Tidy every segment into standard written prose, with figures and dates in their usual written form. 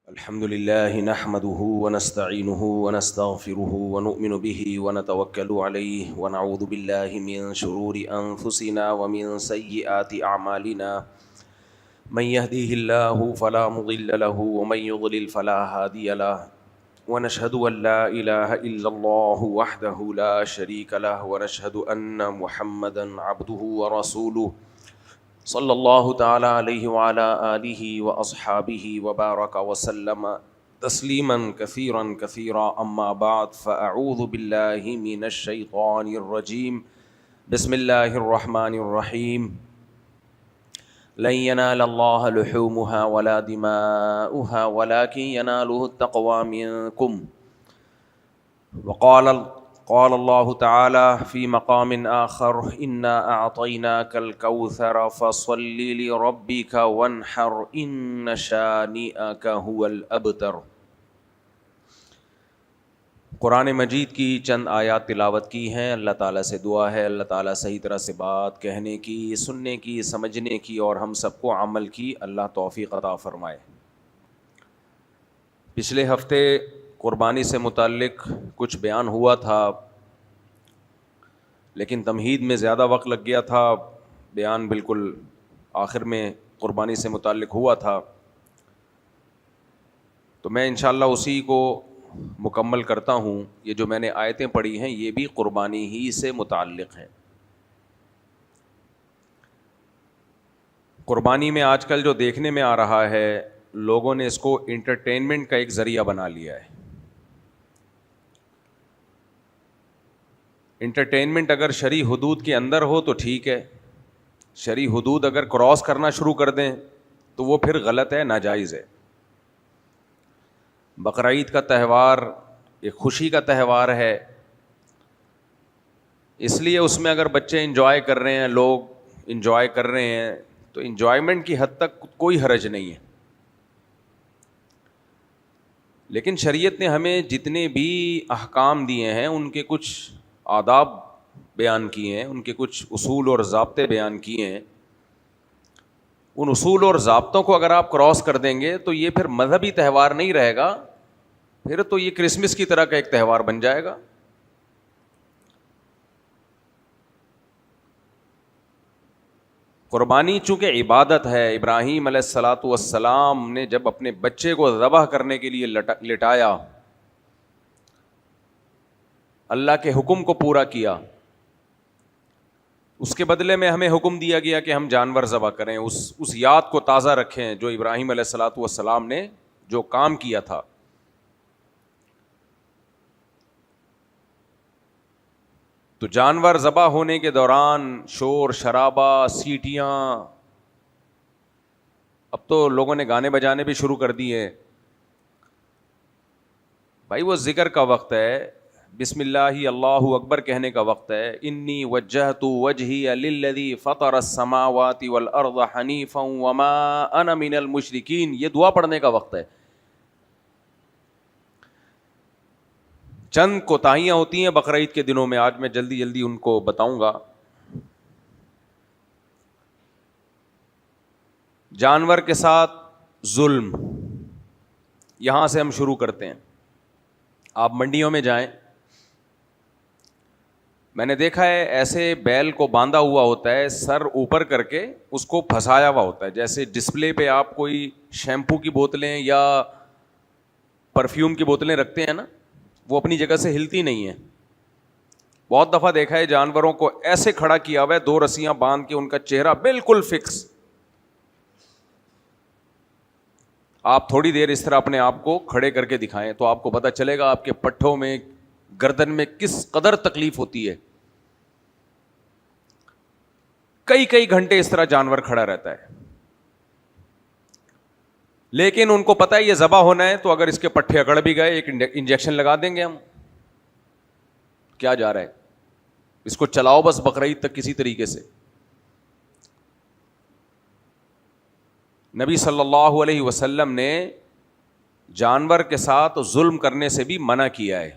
الحمد لله نحمده ونستعينه ونستغفره ونؤمن به ونتوكل عليه ونعوذ بالله من شرور أنفسنا ومن سيئات أعمالنا من يهديه الله فلا مضل له ومن يضلل فلا هادي له ونشهد أن لا إله إلا الله وحده لا شريك له ونشهد أن محمدا عبده ورسوله صلی اللہ تعالی علیہ وعلی آلہ واصحابہ وبارک وسلم تسلیما کثیرا کثیرا اما بعد فاعوذ باللہ من الشیطان الرجیم بسم اللہ الرحمن الرحیم لن ینال اللہ لحومها ولا دماؤها ولكن ینالہ التقوی منکم قال اللہ تعالی فی مقام آخر انا اعطیناک الکوثر فصل لربک وانحر ان شانئک هو الابتر۔ قرآن مجید کی چند آیات تلاوت کی ہیں۔ اللہ تعالیٰ سے دعا ہے اللہ تعالیٰ صحیح طرح سے بات کہنے کی، سننے کی، سمجھنے کی اور ہم سب کو عمل کی اللہ توفیق عطا فرمائے۔ پچھلے ہفتے قربانی سے متعلق کچھ بیان ہوا تھا، لیکن تمہید میں زیادہ وقت لگ گیا تھا، بیان بالکل آخر میں قربانی سے متعلق ہوا تھا، تو میں انشاءاللہ اسی کو مکمل کرتا ہوں۔ یہ جو میں نے آیتیں پڑھی ہیں یہ بھی قربانی ہی سے متعلق ہیں۔ قربانی میں آج کل جو دیکھنے میں آ رہا ہے، لوگوں نے اس کو انٹرٹینمنٹ کا ایک ذریعہ بنا لیا ہے۔ انٹرٹینمنٹ اگر شرعی حدود کے اندر ہو تو ٹھیک ہے، شرعی حدود اگر کراس کرنا شروع کر دیں تو وہ پھر غلط ہے، ناجائز ہے۔ بقرعید کا تہوار ایک خوشی کا تہوار ہے، اس لیے اس میں اگر بچے انجوائے کر رہے ہیں، لوگ انجوائے کر رہے ہیں تو انجوائمنٹ کی حد تک کوئی حرج نہیں ہے، لیکن شریعت نے ہمیں جتنے بھی احکام دیے ہیں ان کے کچھ آداب بیان کیے ہیں، ان کے کچھ اصول اور ضابطے بیان کیے ہیں۔ ان اصول اور ضابطوں کو اگر آپ کراس کر دیں گے تو یہ پھر مذہبی تہوار نہیں رہے گا، پھر تو یہ کرسمس کی طرح کا ایک تہوار بن جائے گا۔ قربانی چونکہ عبادت ہے، ابراہیم علیہ الصلاۃ والسلام نے جب اپنے بچے کو ذبح کرنے کے لیے لٹایا، اللہ کے حکم کو پورا کیا، اس کے بدلے میں ہمیں حکم دیا گیا کہ ہم جانور ذبح کریں، اس یاد کو تازہ رکھیں جو ابراہیم علیہ الصلاۃ والسلام نے جو کام کیا تھا۔ تو جانور ذبح ہونے کے دوران شور شرابہ، سیٹیاں، اب تو لوگوں نے گانے بجانے بھی شروع کر دیے۔ بھائی وہ ذکر کا وقت ہے، بسم اللہ اللہ اکبر کہنے کا وقت ہے۔ انی وجہت وجہی للذی فطر السماوات والارض حنیفا وما انا من المشرکین، یہ دعا پڑھنے کا وقت ہے۔ چند کوتاہیاں ہوتی ہیں بقرعید کے دنوں میں، آج میں جلدی جلدی ان کو بتاؤں گا۔ جانور کے ساتھ ظلم، یہاں سے ہم شروع کرتے ہیں۔ آپ منڈیوں میں جائیں، میں نے دیکھا ہے ایسے بیل کو باندھا ہوا ہوتا ہے، سر اوپر کر کے اس کو پھنسایا ہوا ہوتا ہے، جیسے ڈسپلے پہ آپ کوئی شیمپو کی بوتلیں یا پرفیوم کی بوتلیں رکھتے ہیں نا، وہ اپنی جگہ سے ہلتی نہیں ہیں۔ بہت دفعہ دیکھا ہے جانوروں کو ایسے کھڑا کیا ہوا ہے، دو رسیاں باندھ کے ان کا چہرہ بالکل فکس۔ آپ تھوڑی دیر اس طرح اپنے آپ کو کھڑے کر کے دکھائیں تو آپ کو پتہ چلے گا آپ کے پٹھوں میں، گردن میں کس قدر تکلیف ہوتی ہے۔ کئی گھنٹے اس طرح جانور کھڑا رہتا ہے، لیکن ان کو پتہ ہے یہ ذبح ہونا ہے، تو اگر اس کے پٹھے اکڑ بھی گئے ایک انجیکشن لگا دیں گے ہم، کیا جا رہا ہے، اس کو چلاؤ بس بقرعید تک کسی طریقے سے۔ نبی صلی اللہ علیہ وسلم نے جانور کے ساتھ ظلم کرنے سے بھی منع کیا ہے۔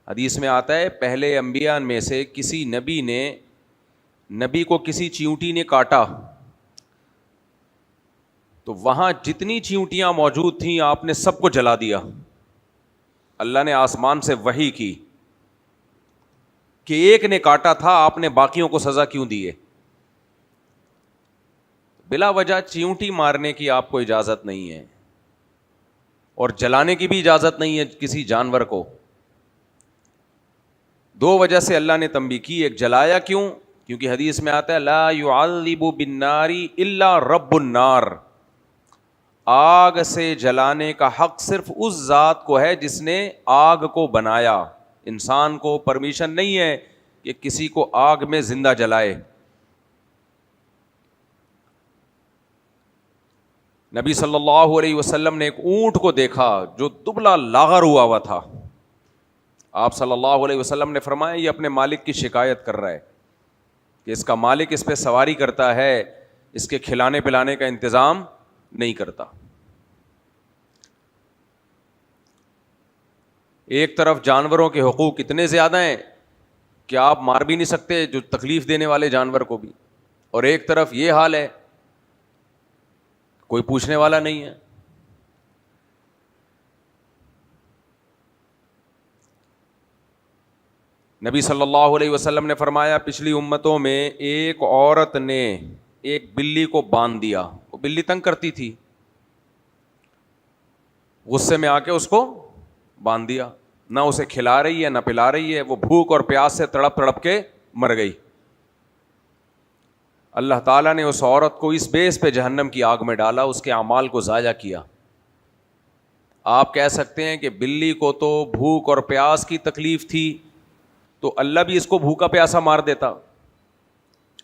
حدیث میں آتا ہے پہلے انبیاء میں سے کسی نبی کو کسی چیونٹی نے کاٹا تو وہاں جتنی چیونٹیاں موجود تھیں آپ نے سب کو جلا دیا. اللہ نے آسمان سے وحی کی کہ ایک نے کاٹا تھا, آپ نے باقیوں کو سزا کیوں دی ہے؟ بلا وجہ چیونٹی مارنے کی آپ کو اجازت نہیں ہے, اور جلانے کی بھی اجازت نہیں ہے کسی جانور کو. دو وجہ سے اللہ نے تنبیہ کی. ایک, جلایا کیوں؟ کیونکہ حدیث میں آتا ہے لا يعذب بالنار الا رب النار, آگ سے جلانے کا حق صرف اس ذات کو ہے جس نے آگ کو بنایا. انسان کو پرمیشن نہیں ہے کہ کسی کو آگ میں زندہ جلائے. نبی صلی اللہ علیہ وسلم نے ایک اونٹ کو دیکھا جو دبلا لاغر ہوا ہوا تھا. آپ صلی اللہ علیہ وسلم نے فرمایا یہ اپنے مالک کی شکایت کر رہا ہے کہ اس کا مالک اس پہ سواری کرتا ہے, اس کے کھلانے پلانے کا انتظام نہیں کرتا. ایک طرف جانوروں کے حقوق اتنے زیادہ ہیں کہ آپ مار بھی نہیں سکتے جو تکلیف دینے والے جانور کو بھی, اور ایک طرف یہ حال ہے کوئی پوچھنے والا نہیں ہے. نبی صلی اللہ علیہ وسلم نے فرمایا پچھلی امتوں میں ایک عورت نے ایک بلی کو باندھ دیا. وہ بلی تنگ کرتی تھی, غصے میں آ کے اس کو باندھ دیا. نہ اسے کھلا رہی ہے نہ پلا رہی ہے, وہ بھوک اور پیاس سے تڑپ تڑپ کے مر گئی. اللہ تعالیٰ نے اس عورت کو اس بیس پہ جہنم کی آگ میں ڈالا, اس کے اعمال کو ضائع کیا. آپ کہہ سکتے ہیں کہ بلی کو تو بھوک اور پیاس کی تکلیف تھی تو اللہ بھی اس کو بھوکا پیاسا مار دیتا.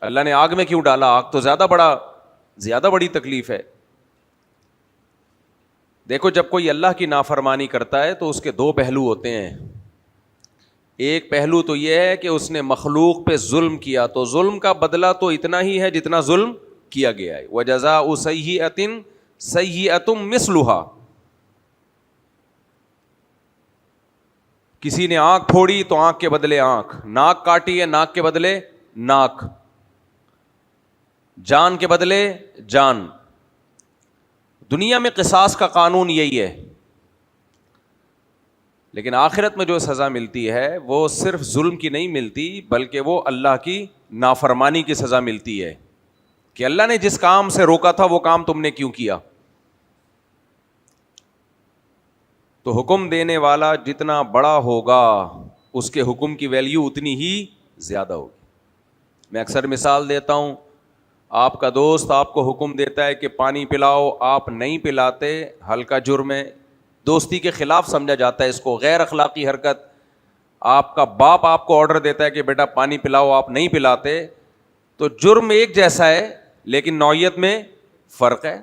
اللہ نے آگ میں کیوں ڈالا؟ آگ تو زیادہ بڑی تکلیف ہے. دیکھو جب کوئی اللہ کی نافرمانی کرتا ہے تو اس کے دو پہلو ہوتے ہیں. ایک پہلو تو یہ ہے کہ اس نے مخلوق پہ ظلم کیا, تو ظلم کا بدلہ تو اتنا ہی ہے جتنا ظلم کیا گیا ہے. وَجَزَاءُ سَيِّئَةٍ سَيِّئَةٌ مِثْلُهَا. کسی نے آنکھ پھوڑی تو آنکھ کے بدلے آنکھ, ناک کاٹی ہے ناک کے بدلے ناک, جان کے بدلے جان. دنیا میں قصاص کا قانون یہی ہے, لیکن آخرت میں جو سزا ملتی ہے وہ صرف ظلم کی نہیں ملتی بلکہ وہ اللہ کی نافرمانی کی سزا ملتی ہے کہ اللہ نے جس کام سے روکا تھا وہ کام تم نے کیوں کیا. تو حکم دینے والا جتنا بڑا ہوگا اس کے حکم کی ویلیو اتنی ہی زیادہ ہوگی. میں اکثر مثال دیتا ہوں, آپ کا دوست آپ کو حکم دیتا ہے کہ پانی پلاؤ, آپ نہیں پلاتے, ہلکا جرم ہے, دوستی کے خلاف سمجھا جاتا ہے اس کو, غیر اخلاقی حرکت. آپ کا باپ آپ کو آرڈر دیتا ہے کہ بیٹا پانی پلاؤ, آپ نہیں پلاتے, تو جرم ایک جیسا ہے لیکن نوعیت میں فرق ہے.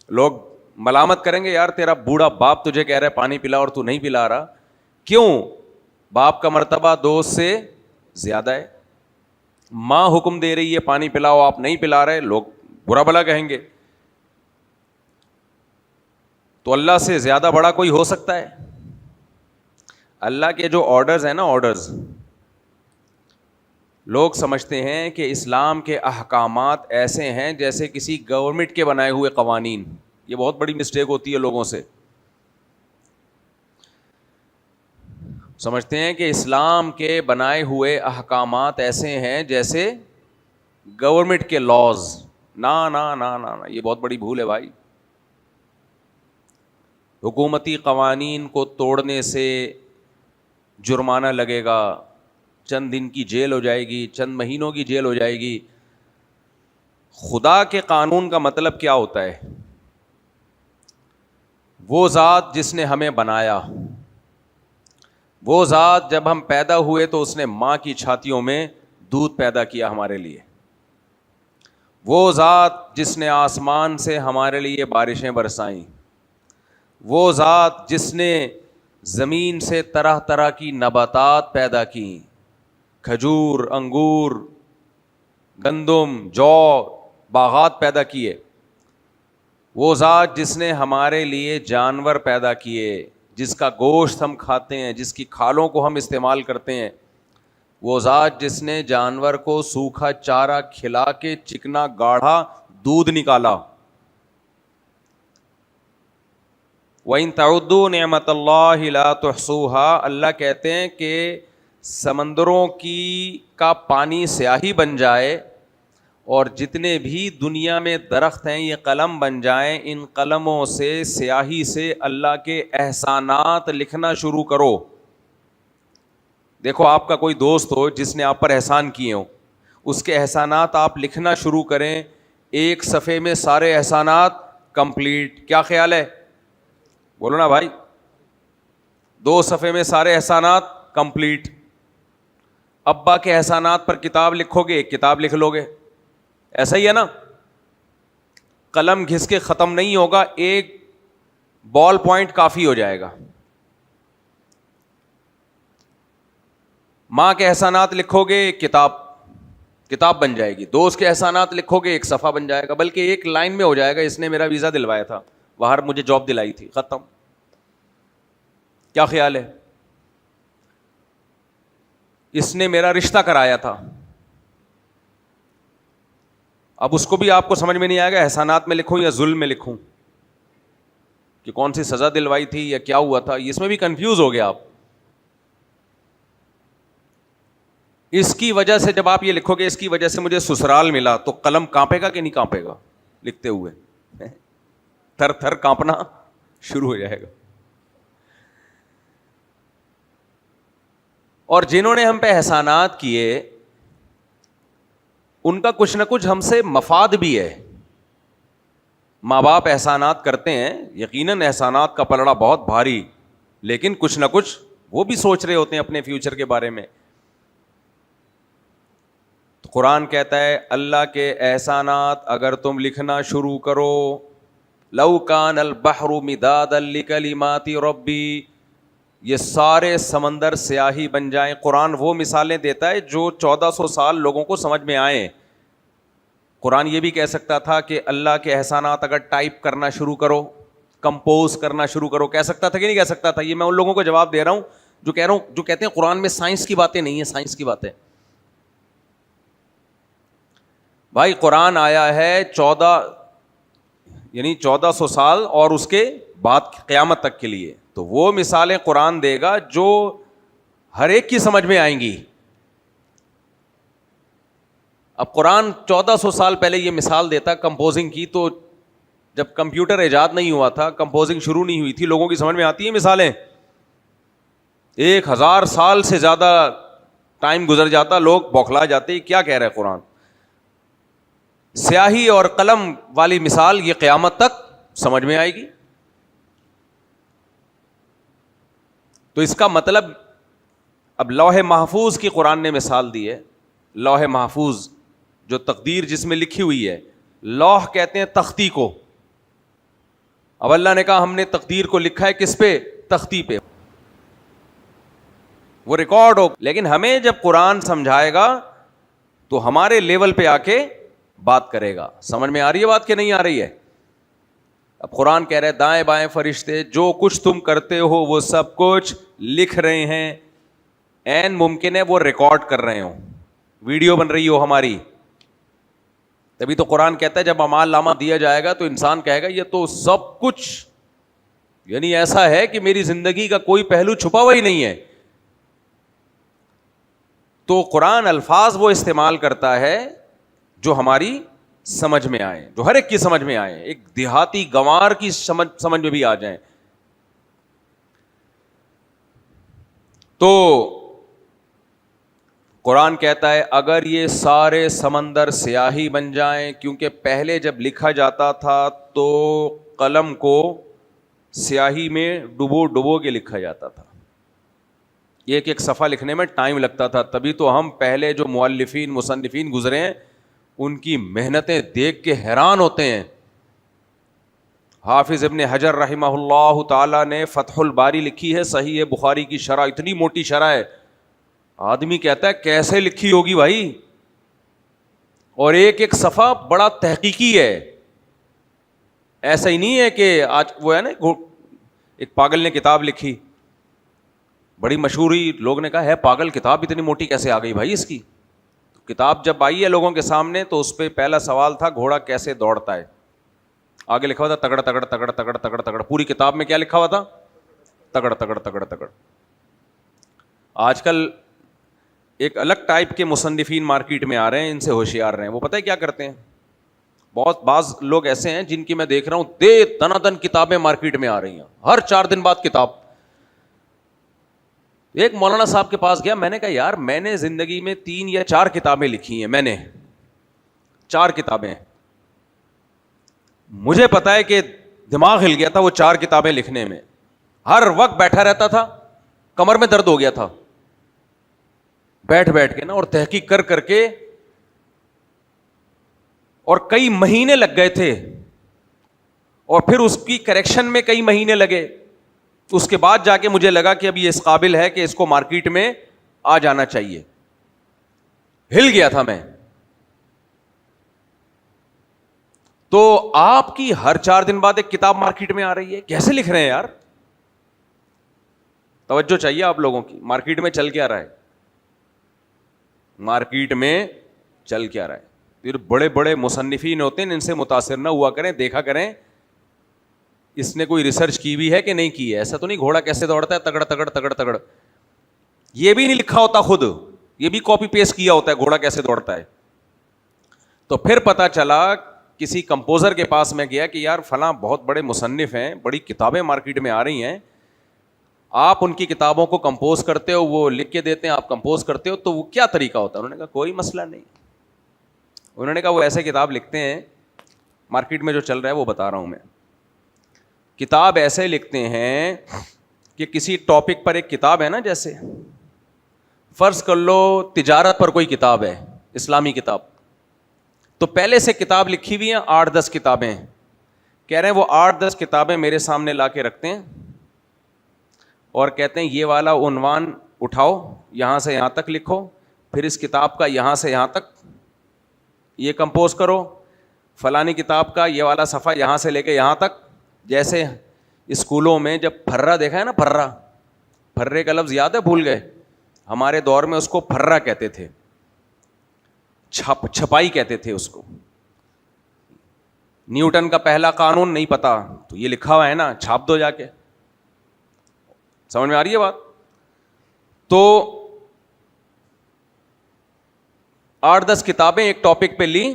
لوگ ملامت کریں گے یار تیرا بوڑھا باپ تجھے کہہ رہا ہے پانی پلا اور تو نہیں پلا رہا. کیوں؟ باپ کا مرتبہ دوست سے زیادہ ہے. ماں حکم دے رہی ہے پانی پلاؤ, آپ نہیں پلا رہے, لوگ برا بھلا کہیں گے. تو اللہ سے زیادہ بڑا کوئی ہو سکتا ہے؟ اللہ کے جو آرڈرز ہیں نا, آرڈرز, لوگ سمجھتے ہیں کہ اسلام کے احکامات ایسے ہیں جیسے کسی گورنمنٹ کے بنائے ہوئے قوانین. یہ بہت بڑی مسٹیک ہوتی ہے لوگوں سے. سمجھتے ہیں کہ اسلام کے بنائے ہوئے احکامات ایسے ہیں جیسے گورنمنٹ کے لاز. نا نا نا نا نا, یہ بہت بڑی بھول ہے بھائی. حکومتی قوانین کو توڑنے سے جرمانہ لگے گا, چند دن کی جیل ہو جائے گی, چند مہینوں کی جیل ہو جائے گی. خدا کے قانون کا مطلب کیا ہوتا ہے؟ وہ ذات جس نے ہمیں بنایا, وہ ذات جب ہم پیدا ہوئے تو اس نے ماں کی چھاتیوں میں دودھ پیدا کیا ہمارے لیے. وہ ذات جس نے آسمان سے ہمارے لیے بارشیں برسائیں. وہ ذات جس نے زمین سے طرح طرح کی نباتات پیدا کی, کھجور, انگور, گندم, جو, باغات پیدا کیے. وہ ذات جس نے ہمارے لیے جانور پیدا کیے, جس کا گوشت ہم کھاتے ہیں, جس کی کھالوں کو ہم استعمال کرتے ہیں. وہ ذات جس نے جانور کو سوکھا چارہ کھلا کے چکنا گاڑھا دودھ نکالا. وَإِن تَعُدُّوا نِعْمَتَ اللَّهِ لَا تُحْصُوهَا، اللہ کہتے ہیں کہ سمندروں کا پانی سیاہی بن جائے اور جتنے بھی دنیا میں درخت ہیں یہ قلم بن جائیں، ان قلموں سے سیاہی سے اللہ کے احسانات لکھنا شروع کرو. دیکھو آپ کا کوئی دوست ہو جس نے آپ پر احسان کیے ہوں، اس کے احسانات آپ لکھنا شروع کریں. ایک صفحے میں سارے احسانات کمپلیٹ، کیا خیال ہے؟ بولو نا بھائی. 2 صفحے میں سارے احسانات کمپلیٹ. ابا کے احسانات پر کتاب لکھو گے، ایک کتاب لکھ لو گے. ایسا ہی ہے نا، قلم گھس کے ختم نہیں ہوگا، ایک بال پوائنٹ کافی ہو جائے گا. ماں کے احسانات لکھو گے، ایک کتاب بن جائے گی. دوست کے احسانات لکھو گے، ایک صفحہ بن جائے گا، بلکہ ایک لائن میں ہو جائے گا. اس نے میرا ویزا دلوایا تھا، باہر مجھے جاب دلائی تھی، ختم. کیا خیال ہے؟ اس نے میرا رشتہ کرایا تھا. اب اس کو بھی آپ کو سمجھ میں نہیں آئے گا احسانات میں لکھوں یا ظلم میں لکھوں، کہ کون سی سزا دلوائی تھی یا کیا ہوا تھا، اس میں بھی کنفیوز ہو گیا آپ. اس کی وجہ سے جب آپ یہ لکھو گے اس کی وجہ سے مجھے سسرال ملا، تو قلم کانپے گا کہ نہیں کانپے گا؟ لکھتے ہوئے تھر تھر کانپنا شروع ہو جائے گا. اور جنہوں نے ہم پہ احسانات کیے ان کا کچھ نہ کچھ ہم سے مفاد بھی ہے. ماں باپ احسانات کرتے ہیں، یقیناً احسانات کا پلڑا بہت بھاری، لیکن کچھ نہ کچھ وہ بھی سوچ رہے ہوتے ہیں اپنے فیوچر کے بارے میں. تو قرآن کہتا ہے اللہ کے احسانات اگر تم لکھنا شروع کرو، لو کان البحر مدادا لکلمات ربی، یہ سارے سمندر سیاہی بن جائیں. قرآن وہ مثالیں دیتا ہے جو 1400 سال لوگوں کو سمجھ میں آئیں. قرآن یہ بھی کہہ سکتا تھا کہ اللہ کے احسانات اگر ٹائپ کرنا شروع کرو، کمپوز کرنا شروع کرو، کہہ سکتا تھا کہ نہیں کہہ سکتا تھا؟ یہ میں ان لوگوں کو جواب دے رہا ہوں جو کہہ رہا ہوں، جو کہتے ہیں قرآن میں سائنس کی باتیں نہیں ہیں. سائنس کی باتیں بھائی، قرآن آیا ہے 1400 سال اور اس کے بعد قیامت تک کے لیے، تو وہ مثالیں قرآن دے گا جو ہر ایک کی سمجھ میں آئیں گی. اب قرآن 1400 سال پہلے یہ مثال دیتا کمپوزنگ کی، تو جب کمپیوٹر ایجاد نہیں ہوا تھا، کمپوزنگ شروع نہیں ہوئی تھی، لوگوں کی سمجھ میں آتی ہیں مثالیں. 1000 سال سے زیادہ ٹائم گزر جاتا، لوگ بوکھلا جاتے، کیا کہہ رہا ہے قرآن. سیاہی اور قلم والی مثال یہ قیامت تک سمجھ میں آئے گی. تو اس کا مطلب اب لوح محفوظ کی قرآن نے مثال دی ہے. لوح محفوظ جو تقدیر جس میں لکھی ہوئی ہے، لوح کہتے ہیں تختی کو. اب اللہ نے کہا ہم نے تقدیر کو لکھا ہے کس پہ؟ تختی پہ، وہ ریکارڈ ہو. لیکن ہمیں جب قرآن سمجھائے گا تو ہمارے لیول پہ آ کے بات کرے گا. سمجھ میں آ رہی ہے بات کہ نہیں آ رہی ہے؟ اب قرآن کہہ رہے دائیں بائیں فرشتے جو کچھ تم کرتے ہو وہ سب کچھ لکھ رہے ہیں. این ممکن ہے وہ ریکارڈ کر رہے ہوں، ویڈیو بن رہی ہو ہماری. تبھی تو قرآن کہتا ہے جب اعمال نامہ دیا جائے گا تو انسان کہے گا یہ تو سب کچھ، یعنی ایسا ہے کہ میری زندگی کا کوئی پہلو چھپا ہوا ہی نہیں ہے. تو قرآن الفاظ وہ استعمال کرتا ہے جو ہماری سمجھ میں آئے، جو ہر ایک کی سمجھ میں آئے، ایک دیہاتی گنوار کی سمجھ میں بھی آ جائیں. تو قرآن کہتا ہے اگر یہ سارے سمندر سیاہی بن جائیں، کیونکہ پہلے جب لکھا جاتا تھا تو قلم کو سیاہی میں ڈبو کے لکھا جاتا تھا، ایک ایک صفحہ لکھنے میں ٹائم لگتا تھا. تبھی تو ہم پہلے جو مؤلفین مصنفین گزرے ہیں ان کی محنتیں دیکھ کے حیران ہوتے ہیں. حافظ ابن حجر رحمہ اللہ تعالی نے فتح الباری لکھی ہے، صحیح بخاری کی شرح، اتنی موٹی شرح ہے، آدمی کہتا ہے کیسے لکھی ہوگی بھائی، اور ایک ایک صفحہ بڑا تحقیقی ہے. ایسا ہی نہیں ہے کہ آج وہ ہے نا ایک پاگل نے کتاب لکھی، بڑی مشہور ہوئی، لوگ نے کہا ہے پاگل کتاب اتنی موٹی کیسے آ گئی بھائی اس کی. کتاب جب آئی ہے لوگوں کے سامنے تو اس پہ پہلا سوال تھا گھوڑا کیسے دوڑتا ہے. آگے لکھا ہوا تھا تگڑ تگڑ تگڑ تگڑ تگڑ تگڑ. پوری کتاب میں کیا لکھا ہوا تھا؟ تگڑ تگڑ تگڑ تگڑ. آج کل ایک الگ ٹائپ کے مصنفین مارکیٹ میں آ رہے ہیں, ان سے ہوشیار رہے ہیں. وہ پتہ ہے کیا کرتے ہیں؟ بعض لوگ ایسے ہیں جن کی میں دیکھ رہا ہوں دنا دن کتابیں مارکیٹ میں آ رہی ہیں, ہر 4 دن بعد کتاب. ایک مولانا صاحب کے پاس گیا, میں نے کہا یار میں نے زندگی میں 3 یا 4 کتابیں لکھی ہیں, میں نے 4 کتابیں. مجھے پتا ہے کہ دماغ ہل گیا تھا وہ 4 کتابیں لکھنے میں, ہر وقت بیٹھا رہتا تھا, کمر میں درد ہو گیا تھا بیٹھ بیٹھ کے نا, اور تحقیق کر کر کے, اور کئی مہینے لگ گئے تھے, اور پھر اس کی کریکشن میں کئی مہینے لگے. اس کے بعد جا کے مجھے لگا کہ اب یہ اس قابل ہے کہ اس کو مارکیٹ میں آ جانا چاہیے. ہل گیا تھا میں. تو آپ کی ہر 4 دن بعد ایک کتاب مارکیٹ میں آ رہی ہے, کیسے لکھ رہے ہیں یار؟ توجہ چاہیے آپ لوگوں کی. مارکیٹ میں چل کیا رہا ہے؟ مارکیٹ میں چل کیا رہا ہے؟ پھر بڑے بڑے مصنفین ہوتے ہیں, ان سے متاثر نہ ہوا کریں, دیکھا کریں اس نے کوئی ریسرچ کی بھی ہے کہ نہیں کی ہے. ایسا تو نہیں گھوڑا کیسے دوڑتا ہے تگڑ تگڑ تگڑ تگڑ, یہ بھی نہیں لکھا ہوتا خود, یہ بھی کاپی پیسٹ کیا ہوتا ہے گھوڑا کیسے دوڑتا ہے. تو پھر پتا چلا, کسی کمپوزر کے پاس میں گیا کہ یار فلاں بہت بڑے مصنف ہیں, بڑی کتابیں مارکیٹ میں آ رہی ہیں, آپ ان کی کتابوں کو کمپوز کرتے ہو, وہ لکھ کے دیتے ہیں, آپ کمپوز کرتے ہو, تو وہ کیا طریقہ ہوتا ہے؟ انہوں نے کہا کوئی مسئلہ نہیں. انہوں نے کہا وہ ایسے کتاب لکھتے ہیں, مارکیٹ میں جو چل رہا ہے وہ بتا رہا ہوں میں. کتاب ایسے لکھتے ہیں کہ کسی ٹاپک پر ایک کتاب ہے نا, جیسے فرض کر لو تجارت پر کوئی کتاب ہے, اسلامی کتاب, تو پہلے سے کتاب لکھی ہوئی ہیں 8-10 کتابیں. کہہ رہے ہیں وہ 8-10 کتابیں میرے سامنے لا کے رکھتے ہیں اور کہتے ہیں یہ والا عنوان اٹھاؤ, یہاں سے یہاں تک لکھو, پھر اس کتاب کا یہاں سے یہاں تک یہ کمپوز کرو, فلانی کتاب کا یہ والا صفحہ یہاں سے لے کے یہاں تک. جیسے اسکولوں میں جب پھرا دیکھا ہے نا, پھرے کا لفظ یاد ہے؟ بھول گئے. ہمارے دور میں اس کو پھرا کہتے تھے, چھپائی کہتے تھے اس کو. نیوٹن کا پہلا قانون نہیں پتا تو یہ لکھا ہوا ہے نا, چھاپ دو جا کے. سمجھ میں آ رہی ہے بات؟ تو 8-10 کتابیں ایک ٹاپک پہ لی,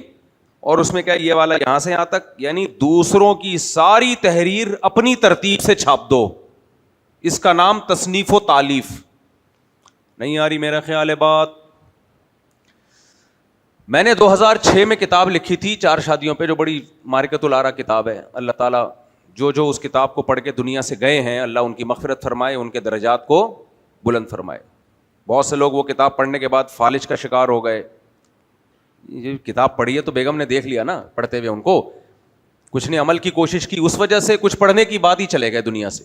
اور اس میں کیا یہ والا یہاں سے یہاں تک, یعنی دوسروں کی ساری تحریر اپنی ترتیب سے چھاپ دو. اس کا نام تصنیف و تالیف. نہیں آ رہی میرا خیال ہے بات؟ میں نے 2006 میں کتاب لکھی تھی 4 شادیوں پہ, جو بڑی معرکۃ الآراء کتاب ہے. اللہ تعالیٰ جو اس کتاب کو پڑھ کے دنیا سے گئے ہیں, اللہ ان کی مغفرت فرمائے, ان کے درجات کو بلند فرمائے. بہت سے لوگ وہ کتاب پڑھنے کے بعد فالج کا شکار ہو گئے. یہ کتاب پڑھی ہے تو بیگم نے دیکھ لیا نا پڑھتے ہوئے ان کو, کچھ نے عمل کی کوشش کی, اس وجہ سے کچھ پڑھنے کی بعد ہی چلے گئے دنیا سے.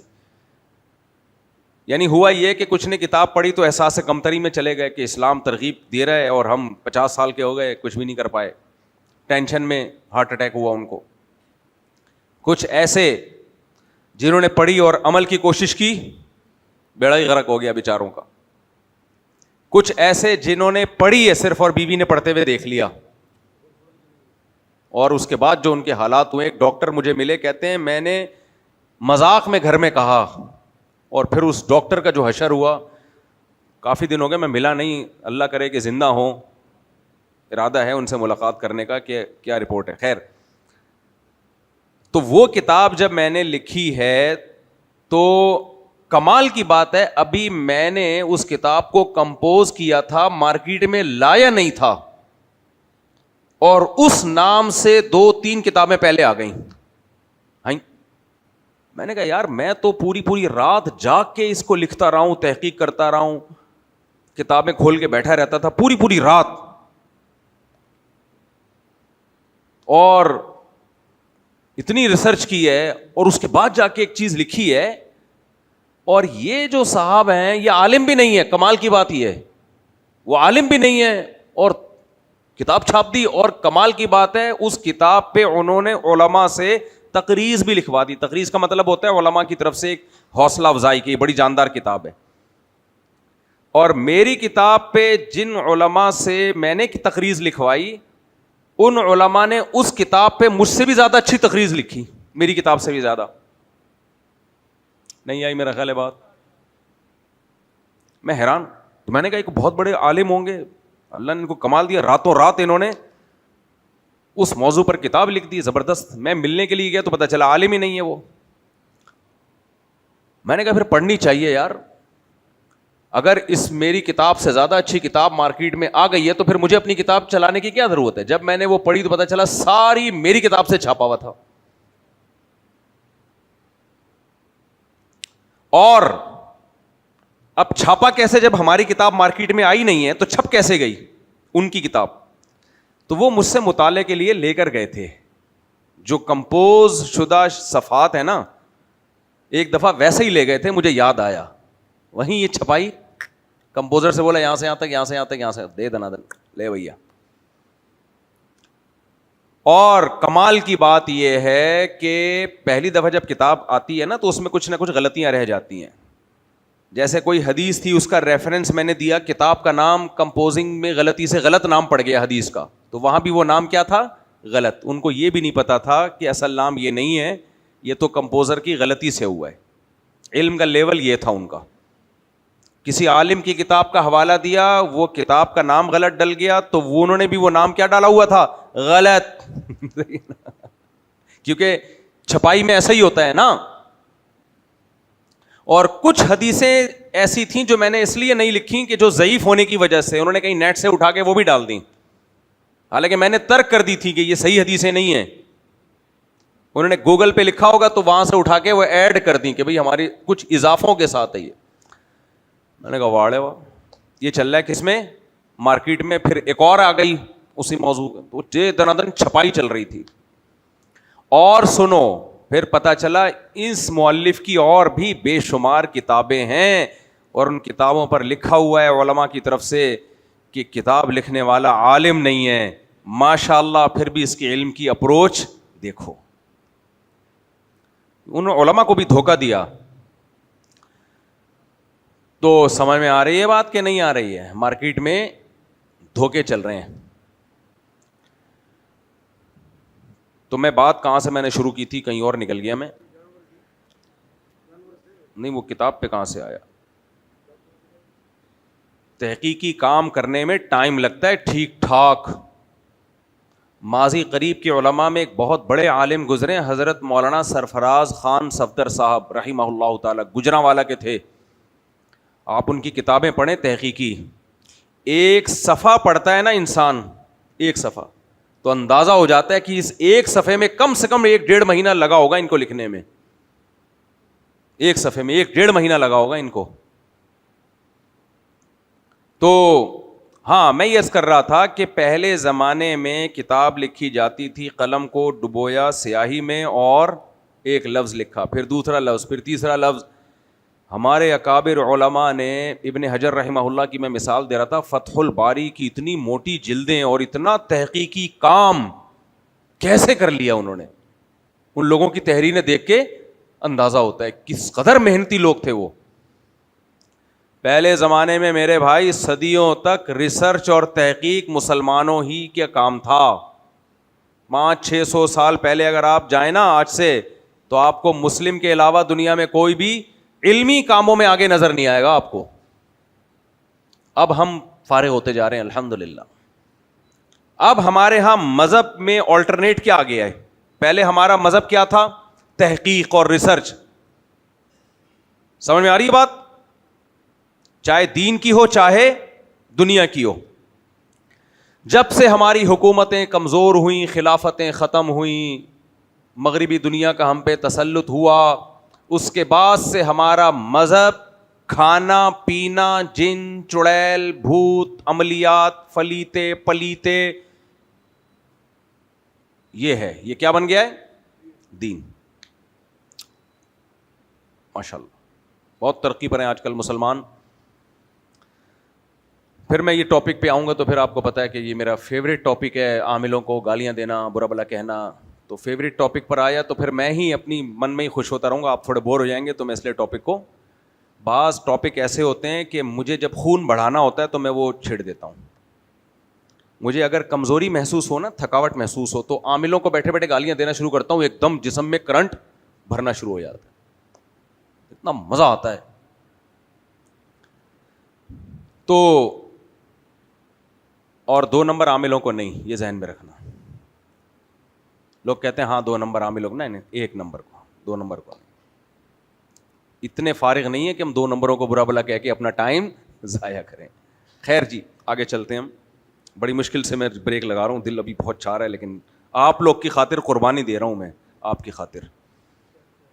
یعنی ہوا یہ کہ کچھ نے کتاب پڑھی تو احساس کمتری میں چلے گئے کہ اسلام ترغیب دے رہا ہے, اور ہم 50 سال کے ہو گئے کچھ بھی نہیں کر پائے. ٹینشن میں ہارٹ اٹیک ہوا ان کو. کچھ ایسے جنہوں نے پڑھی اور عمل کی کوشش کی, بیڑا ہی غرق ہو گیا بیچاروں کا. کچھ ایسے جنہوں نے پڑھی ہے صرف اور بیوی نے پڑھتے ہوئے دیکھ لیا, اور اس کے بعد جو ان کے حالات ہوئے. ایک ڈاکٹر مجھے ملے, کہتے ہیں میں نے مذاق میں گھر میں کہا, اور پھر اس ڈاکٹر کا جو حشر ہوا, کافی دن ہو گئے میں ملا نہیں, اللہ کرے کہ زندہ ہوں, ارادہ ہے ان سے ملاقات کرنے کا کہ کیا رپورٹ ہے. خیر, تو وہ کتاب جب میں نے لکھی ہے تو کمال کی بات ہے, ابھی میں نے اس کتاب کو کمپوز کیا تھا, مارکیٹ میں لایا نہیں تھا, اور اس نام سے 2-3 کتابیں پہلے آ گئیں. میں نے کہا یار میں تو پوری رات جاگ کے اس کو لکھتا رہا ہوں, تحقیق کرتا رہا ہوں, کتابیں کھول کے بیٹھا رہتا تھا پوری رات, اور اتنی ریسرچ کی ہے, اور اس کے بعد جا کے ایک چیز لکھی ہے. اور یہ جو صاحب ہیں یہ عالم بھی نہیں ہے, کمال کی بات یہ ہے, وہ عالم بھی نہیں ہے, اور کتاب چھاپ دی. اور کمال کی بات ہے اس کتاب پہ انہوں نے علماء سے تقریض بھی لکھوا دی. تقریض کا مطلب ہوتا ہے علماء کی طرف سے ایک حوصلہ افزائی کی, بڑی جاندار کتاب ہے. اور میری کتاب پہ جن علماء سے میں نے تقریض لکھوائی, ان علماء نے اس کتاب پہ مجھ سے بھی زیادہ اچھی تقریض لکھی. میری کتاب سے بھی زیادہ. نہیں آئی میرا خیال ہے بات. میں حیران. تو میں نے کہا ایک بہت بڑے عالم ہوں گے, اللہ نے ان کو کمال دیا, راتوں رات انہوں نے اس موضوع پر کتاب لکھ دی زبردست. میں ملنے کے لیے گیا تو پتا چلا عالم ہی نہیں ہے وہ. میں نے کہا پھر پڑھنی چاہیے یار, اگر اس میری کتاب سے زیادہ اچھی کتاب مارکیٹ میں آ گئی ہے تو پھر مجھے اپنی کتاب چلانے کی کیا ضرورت ہے. جب میں نے وہ پڑھی تو پتا چلا ساری میری کتاب سے چھاپا ہوا تھا. اور اب چھاپا کیسے, جب ہماری کتاب مارکیٹ میں آئی نہیں ہے تو چھپ کیسے گئی ان کی کتاب. تو وہ مجھ سے مطالعے کے لیے لے کر گئے تھے جو کمپوز شدہ صفحات ہیں نا, ایک دفعہ ویسے ہی لے گئے تھے. مجھے یاد آیا وہیں یہ چھپائی, کمپوزر سے بولا یہاں سے یہاں تک, یہاں سے یہاں تک, یہاں سے دے دنا دن لے بھیا. اور کمال کی بات یہ ہے کہ پہلی دفعہ جب کتاب آتی ہے نا تو اس میں کچھ نہ کچھ غلطیاں رہ جاتی ہیں. جیسے کوئی حدیث تھی, اس کا ریفرنس میں نے دیا, کتاب کا نام کمپوزنگ میں غلطی سے غلط نام پڑ گیا حدیث کا, تو وہاں بھی وہ نام کیا تھا, غلط. ان کو یہ بھی نہیں پتا تھا کہ اصل نام یہ نہیں ہے, یہ تو کمپوزر کی غلطی سے ہوا ہے. علم کا لیول یہ تھا ان کا. کسی عالم کی کتاب کا حوالہ دیا, وہ کتاب کا نام غلط ڈل گیا تو وہ انہوں نے بھی وہ نام کیا ڈالا ہوا تھا, غلط. کیونکہ چھپائی میں ایسا ہی ہوتا ہے نا. اور کچھ حدیثیں ایسی تھیں جو میں نے اس لیے نہیں لکھی کہ جو ضعیف ہونے کی وجہ سے انہوں نے کہیں نیٹ سے اٹھا کے وہ بھی ڈال دیں, حالانکہ میں نے ترک کر دی تھی کہ یہ صحیح حدیثیں نہیں ہیں. انہوں نے گوگل پہ لکھا ہوگا تو وہاں سے اٹھا کے وہ ایڈ کر دیں کہ بھئی ہماری کچھ اضافوں کے ساتھ ہے یہ. میں نے کہا واڑے واہ, یہ چل رہا ہے کس میں, مارکیٹ میں. پھر ایک اور آ گئی اسی موضوع تو دن چھپائی چل رہی تھی. اور سنو, پھر پتا چلا اس مؤلف کی اور بھی بے شمار کتابیں ہیں, اور ان کتابوں پر لکھا ہوا ہے علماء کی طرف سے کہ کتاب لکھنے والا عالم نہیں ہے. ماشاء اللہ, پھر بھی اس کے علم کی اپروچ دیکھو. ان علماء کو بھی دھوکہ دیا. تو سمجھ میں آ رہی ہے بات کہ نہیں آ رہی ہے؟ مارکیٹ میں دھوکے چل رہے ہیں. تو میں بات کہاں سے میں نے شروع کی تھی, کہیں اور نکل گیا میں. نہیں, وہ کتاب پہ کہاں سے آیا. تحقیقی کام کرنے میں ٹائم لگتا ہے ٹھیک ٹھاک. ماضی قریب کے علماء میں ایک بہت بڑے عالم گزرے, حضرت مولانا سرفراز خان صفدر صاحب رحمہ اللہ تعالی, گجرانوالہ کے تھے. آپ ان کی کتابیں پڑھیں تحقیقی, ایک صفحہ پڑھتا ہے نا انسان, ایک صفحہ, تو اندازہ ہو جاتا ہے کہ اس ایک صفحے میں کم سے کم 1.5 مہینہ لگا ہوگا ان کو لکھنے میں. ایک صفحے میں 1.5 مہینہ لگا ہوگا ان کو. تو ہاں, میں یہ عرض کر رہا تھا کہ پہلے زمانے میں کتاب لکھی جاتی تھی, قلم کو ڈبویا سیاہی میں اور ایک لفظ لکھا, پھر دوسرا لفظ, پھر تیسرا لفظ. ہمارے اکابر علماء نے, ابن حجر رحمہ اللہ کی میں مثال دے رہا تھا, فتح الباری کی اتنی موٹی جلدیں اور اتنا تحقیقی کام کیسے کر لیا انہوں نے. ان لوگوں کی تحریریں دیکھ کے اندازہ ہوتا ہے کس قدر محنتی لوگ تھے وہ. پہلے زمانے میں میرے بھائی صدیوں تک ریسرچ اور تحقیق مسلمانوں ہی کا کام تھا. 500-600 سال پہلے اگر آپ جائیں نا آج سے, تو آپ کو مسلم کے علاوہ دنیا میں کوئی بھی علمی کاموں میں آگے نظر نہیں آئے گا آپ کو. اب ہم فارغ ہوتے جا رہے ہیں الحمدللہ. اب ہمارے ہاں مذہب میں آلٹرنیٹ کیا آ گیا ہے. پہلے ہمارا مذہب کیا تھا, تحقیق اور ریسرچ. سمجھ میں آ رہی ہے بات, چاہے دین کی ہو چاہے دنیا کی ہو. جب سے ہماری حکومتیں کمزور ہوئیں, خلافتیں ختم ہوئیں, مغربی دنیا کا ہم پہ تسلط ہوا, اس کے بعد سے ہمارا مذہب کھانا پینا, جن چڑیل بھوت عملیات, فلیتے پلیتے, یہ ہے. یہ کیا بن گیا ہے, دین. ماشاءاللہ بہت ترقی پر ہیں آج کل مسلمان. پھر میں یہ ٹاپک پہ آؤں گا تو پھر آپ کو پتا ہے کہ یہ میرا فیوریٹ ٹاپک ہے, عاملوں کو گالیاں دینا, برا بلا کہنا. تو فیوریٹ ٹاپک پر آیا تو پھر میں ہی اپنی من میں ہی خوش ہوتا رہوں گا. آپ تھوڑے بور ہو جائیں گے تو میں اس لیے ٹاپک کو, بعض ٹاپک ایسے ہوتے ہیں کہ مجھے جب خون بڑھانا ہوتا ہے تو میں وہ چھیڑ دیتا ہوں. مجھے اگر کمزوری محسوس ہو نا, تھکاوٹ محسوس ہو, تو عاملوں کو بیٹھے بیٹھے گالیاں دینا شروع کرتا ہوں, ایک دم جسم میں کرنٹ بھرنا شروع ہو جاتا ہے, اتنا مزہ آتا ہے. تو اور 2 نمبر عاملوں کو نہیں, یہ ذہن میں رکھنا. لوگ کہتے ہیں ہاں 2 نمبر عاملوں کو, نہیں 1 نمبر کو, 2 نمبر کو. اتنے فارغ نہیں ہے کہ ہم 2 نمبروں کو برا بلا کہہ کے اپنا ٹائم ضائع کریں. خیر جی آگے چلتے ہیں ہم. بڑی مشکل سے میں بریک لگا رہا ہوں, دل ابھی بہت چاہ رہا ہے, لیکن آپ لوگ کی خاطر قربانی دے رہا ہوں میں, آپ کی خاطر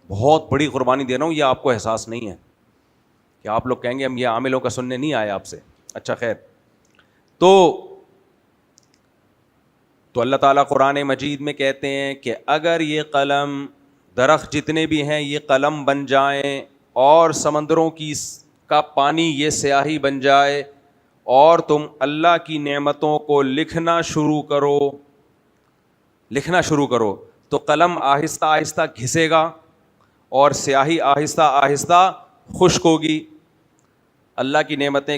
بہت بڑی قربانی دے رہا ہوں. یہ آپ کو احساس نہیں ہے کہ آپ لوگ کہیں گے ہم یہ عاملوں کا سننے نہیں آئے آپ سے. اچھا خیر, تو اللہ تعالیٰ قرآن مجید میں کہتے ہیں کہ اگر یہ قلم, درخت جتنے بھی ہیں یہ قلم بن جائیں, اور سمندروں کا پانی یہ سیاہی بن جائے, اور تم اللہ کی نعمتوں کو لکھنا شروع کرو, تو قلم آہستہ آہستہ گھسے گا اور سیاہی آہستہ آہستہ خشک ہوگی. اللہ کی نعمتیں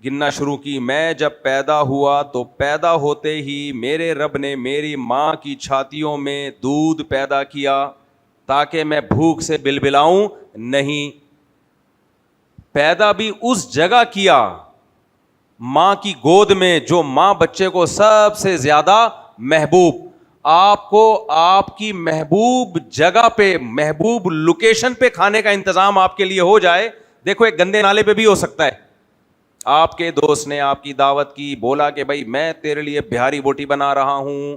گننا شروع کی. میں جب پیدا ہوا تو پیدا ہوتے ہی میرے رب نے میری ماں کی چھاتیوں میں دودھ پیدا کیا تاکہ میں بھوک سے بلبلاؤں نہیں. پیدا بھی اس جگہ کیا, ماں کی گود میں, جو ماں بچے کو سب سے زیادہ محبوب. آپ کو آپ کی محبوب جگہ پہ, محبوب لوکیشن پہ کھانے کا انتظام آپ کے لیے ہو جائے. دیکھو ایک گندے نالے پہ بھی ہو سکتا ہے. آپ کے دوست نے آپ کی دعوت کی, بولا کہ بھائی میں تیرے لیے بہاری بوٹی بنا رہا ہوں,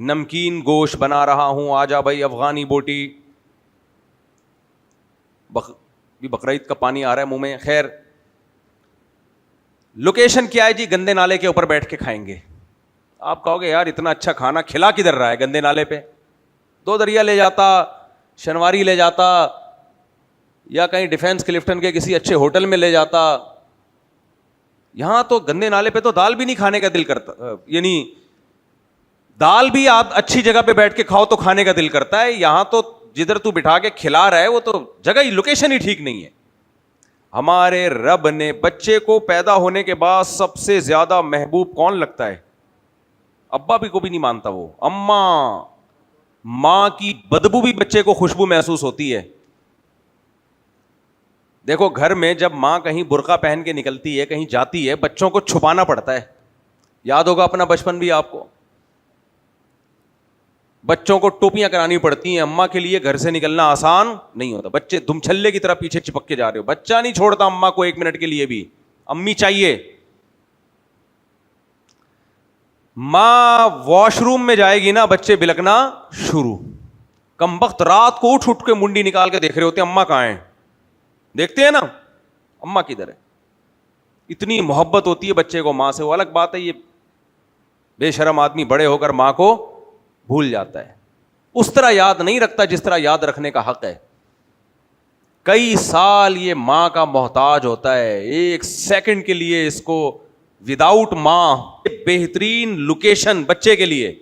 نمکین گوشت بنا رہا ہوں, آجا بھائی افغانی بوٹی. بقرعید کا پانی آ رہا ہے منہ میں. خیر, لوکیشن کیا ہے جی؟ گندے نالے کے اوپر بیٹھ کے کھائیں گے. آپ کہو گے یار اتنا اچھا کھانا کھلا کدھر رہا ہے گندے نالے پہ؟ 2 دریا لے جاتا, شنواری لے جاتا, یا کہیں ڈیفینس کلفٹن کے کسی اچھے ہوٹل میں لے جاتا. یہاں تو گندے نالے پہ تو دال بھی نہیں کھانے کا دل کرتا, یعنی دال بھی آپ اچھی جگہ پہ بیٹھ کے کھاؤ تو کھانے کا دل کرتا ہے. یہاں تو جدھر تو بٹھا کے کھلا رہا ہے وہ تو جگہ ہی, لوکیشن ہی ٹھیک نہیں ہے. ہمارے رب نے بچے کو پیدا ہونے کے بعد سب سے زیادہ محبوب کون لگتا ہے؟ ابا بھی کو بھی نہیں مانتا وہ, اماں. ماں کی بدبو بھی بچے کو خوشبو محسوس ہوتی ہے. دیکھو گھر میں جب ماں کہیں برقع پہن کے نکلتی ہے, کہیں جاتی ہے, بچوں کو چھپانا پڑتا ہے. یاد ہوگا اپنا بچپن بھی آپ کو, بچوں کو ٹوپیاں کرانی پڑتی ہیں. اماں کے لیے گھر سے نکلنا آسان نہیں ہوتا. بچے دم چھلے کی طرح پیچھے چپک کے جا رہے ہو, بچہ نہیں چھوڑتا اماں کو 1 منٹ کے لیے بھی, امی چاہیے. ماں واش روم میں جائے گی نا, بچے بلکنا شروع. کم وقت رات کو اٹھ کے منڈی نکال کے دیکھ رہے ہوتے ہیں اماں کہاں ہیں. دیکھتے ہیں نا اماں کدھر ہے. اتنی محبت ہوتی ہے بچے کو ماں سے. وہ الگ بات ہے یہ بے شرم آدمی بڑے ہو کر ماں کو بھول جاتا ہے, اس طرح یاد نہیں رکھتا جس طرح یاد رکھنے کا حق ہے. کئی سال یہ ماں کا محتاج ہوتا ہے. 1 سیکنڈ کے لیے اس کو وداؤٹ ماں, بہترین لوکیشن بچے کے لیے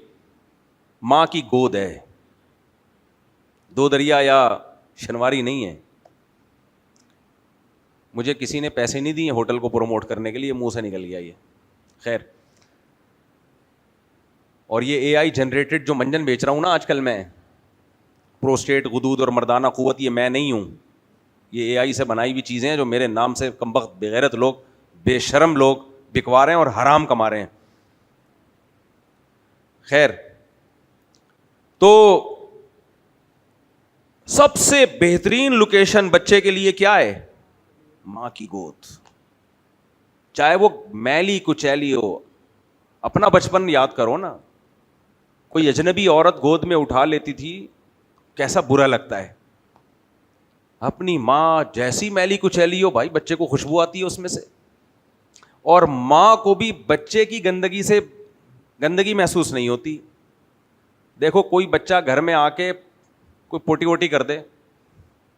ماں کی گود ہے. 2 دریا یا شنواری نہیں ہے. مجھے کسی نے پیسے نہیں دیے ہوٹل کو پروموٹ کرنے کے لیے, منہ سے نکل گیا یہ. خیر, اور یہ اے آئی جنریٹڈ جو منجن بیچ رہا ہوں نا آج کل میں, پروسٹیٹ, غدود اور مردانہ قوت, یہ میں نہیں ہوں. یہ اے آئی سے بنائی ہوئی چیزیں ہیں جو میرے نام سے کمبخت بغیرت لوگ, بے شرم لوگ بکوا رہے ہیں اور حرام کما رہے ہیں. خیر, تو سب سے بہترین لوکیشن بچے کے لیے کیا ہے؟ ماں کی گود. چاہے وہ میلی کچیلی ہو. اپنا بچپن یاد کرو نا, کوئی اجنبی عورت گود میں اٹھا لیتی تھی, کیسا برا لگتا ہے. اپنی ماں جیسی میلی کچیلی ہو بھائی, بچے کو خوشبو آتی ہے اس میں سے. اور ماں کو بھی بچے کی گندگی سے گندگی محسوس نہیں ہوتی. دیکھو کوئی بچہ گھر میں آ کے کوئی پوٹی ووٹی کر دے,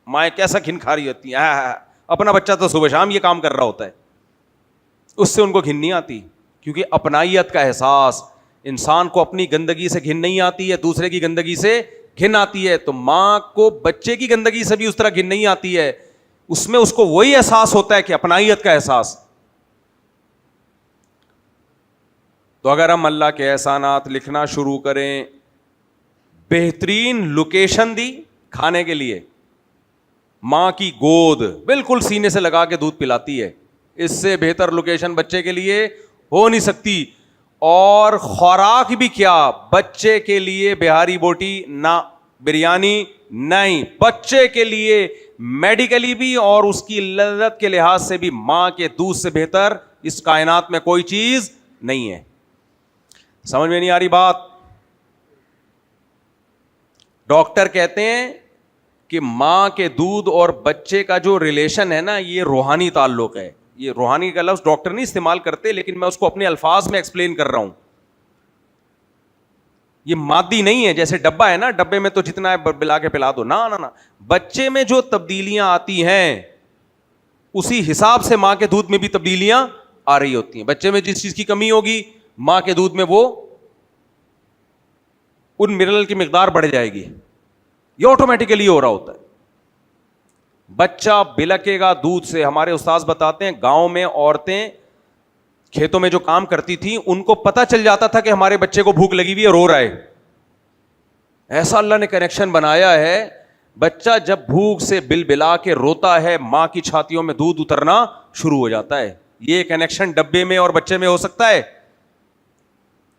مائیں کیسا گھن کھا رہی ہوتی ہیں. اپنا بچہ تو صبح شام یہ کام کر رہا ہوتا ہے, اس سے ان کو گھن نہیں آتی. کیونکہ اپنائیت کا احساس, انسان کو اپنی گندگی سے گھن نہیں آتی ہے, دوسرے کی گندگی سے گھن آتی ہے. تو ماں کو بچے کی گندگی سے بھی اس طرح گھن نہیں آتی ہے, اس میں اس کو وہی احساس ہوتا ہے کہ اپنائیت کا احساس. تو اگر ہم اللہ کے احسانات لکھنا شروع کریں, بہترین لوکیشن دی کھانے کے لیے, ماں کی گود بالکل سینے سے لگا کے دودھ پلاتی ہے, اس سے بہتر لوکیشن بچے کے لیے ہو نہیں سکتی. اور خوراک بھی کیا, بچے کے لیے بہاری بوٹی نہ, بریانی نہیں, بچے کے لیے میڈیکلی بھی اور اس کی لذت کے لحاظ سے بھی ماں کے دودھ سے بہتر اس کائنات میں کوئی چیز نہیں ہے. سمجھ میں نہیں آ رہی بات؟ ڈاکٹر کہتے ہیں کہ ماں کے دودھ اور بچے کا جو ریلیشن ہے نا, یہ روحانی تعلق ہے. یہ روحانی کا لفظ ڈاکٹر نہیں استعمال کرتے, لیکن میں اس کو اپنے الفاظ میں ایکسپلین کر رہا ہوں. یہ مادی نہیں ہے, جیسے ڈبہ ہے نا, ڈبے میں تو جتنا ہے بلا کے پلا دو, نہ, بچے میں جو تبدیلیاں آتی ہیں اسی حساب سے ماں کے دودھ میں بھی تبدیلیاں آ رہی ہوتی ہیں. بچے میں جس چیز کی کمی ہوگی ماں کے دودھ میں وہ ان منرل کی مقدار بڑھ جائے گی, یہ آٹومیٹیکلی ہو رہا ہوتا ہے. بچہ بلکے گا دودھ سے. ہمارے استاذ بتاتے ہیں گاؤں میں عورتیں کھیتوں میں جو کام کرتی تھی ان کو پتا چل جاتا تھا کہ ہمارے بچے کو بھوک لگی ہوئی ہے, رو رہا ہے. ایسا اللہ نے کنیکشن بنایا ہے, بچہ جب بھوک سے بل بلا کے روتا ہے ماں کی چھاتیوں میں دودھ اترنا شروع ہو جاتا ہے. یہ کنیکشن ڈبے میں اور بچے میں ہو سکتا ہے؟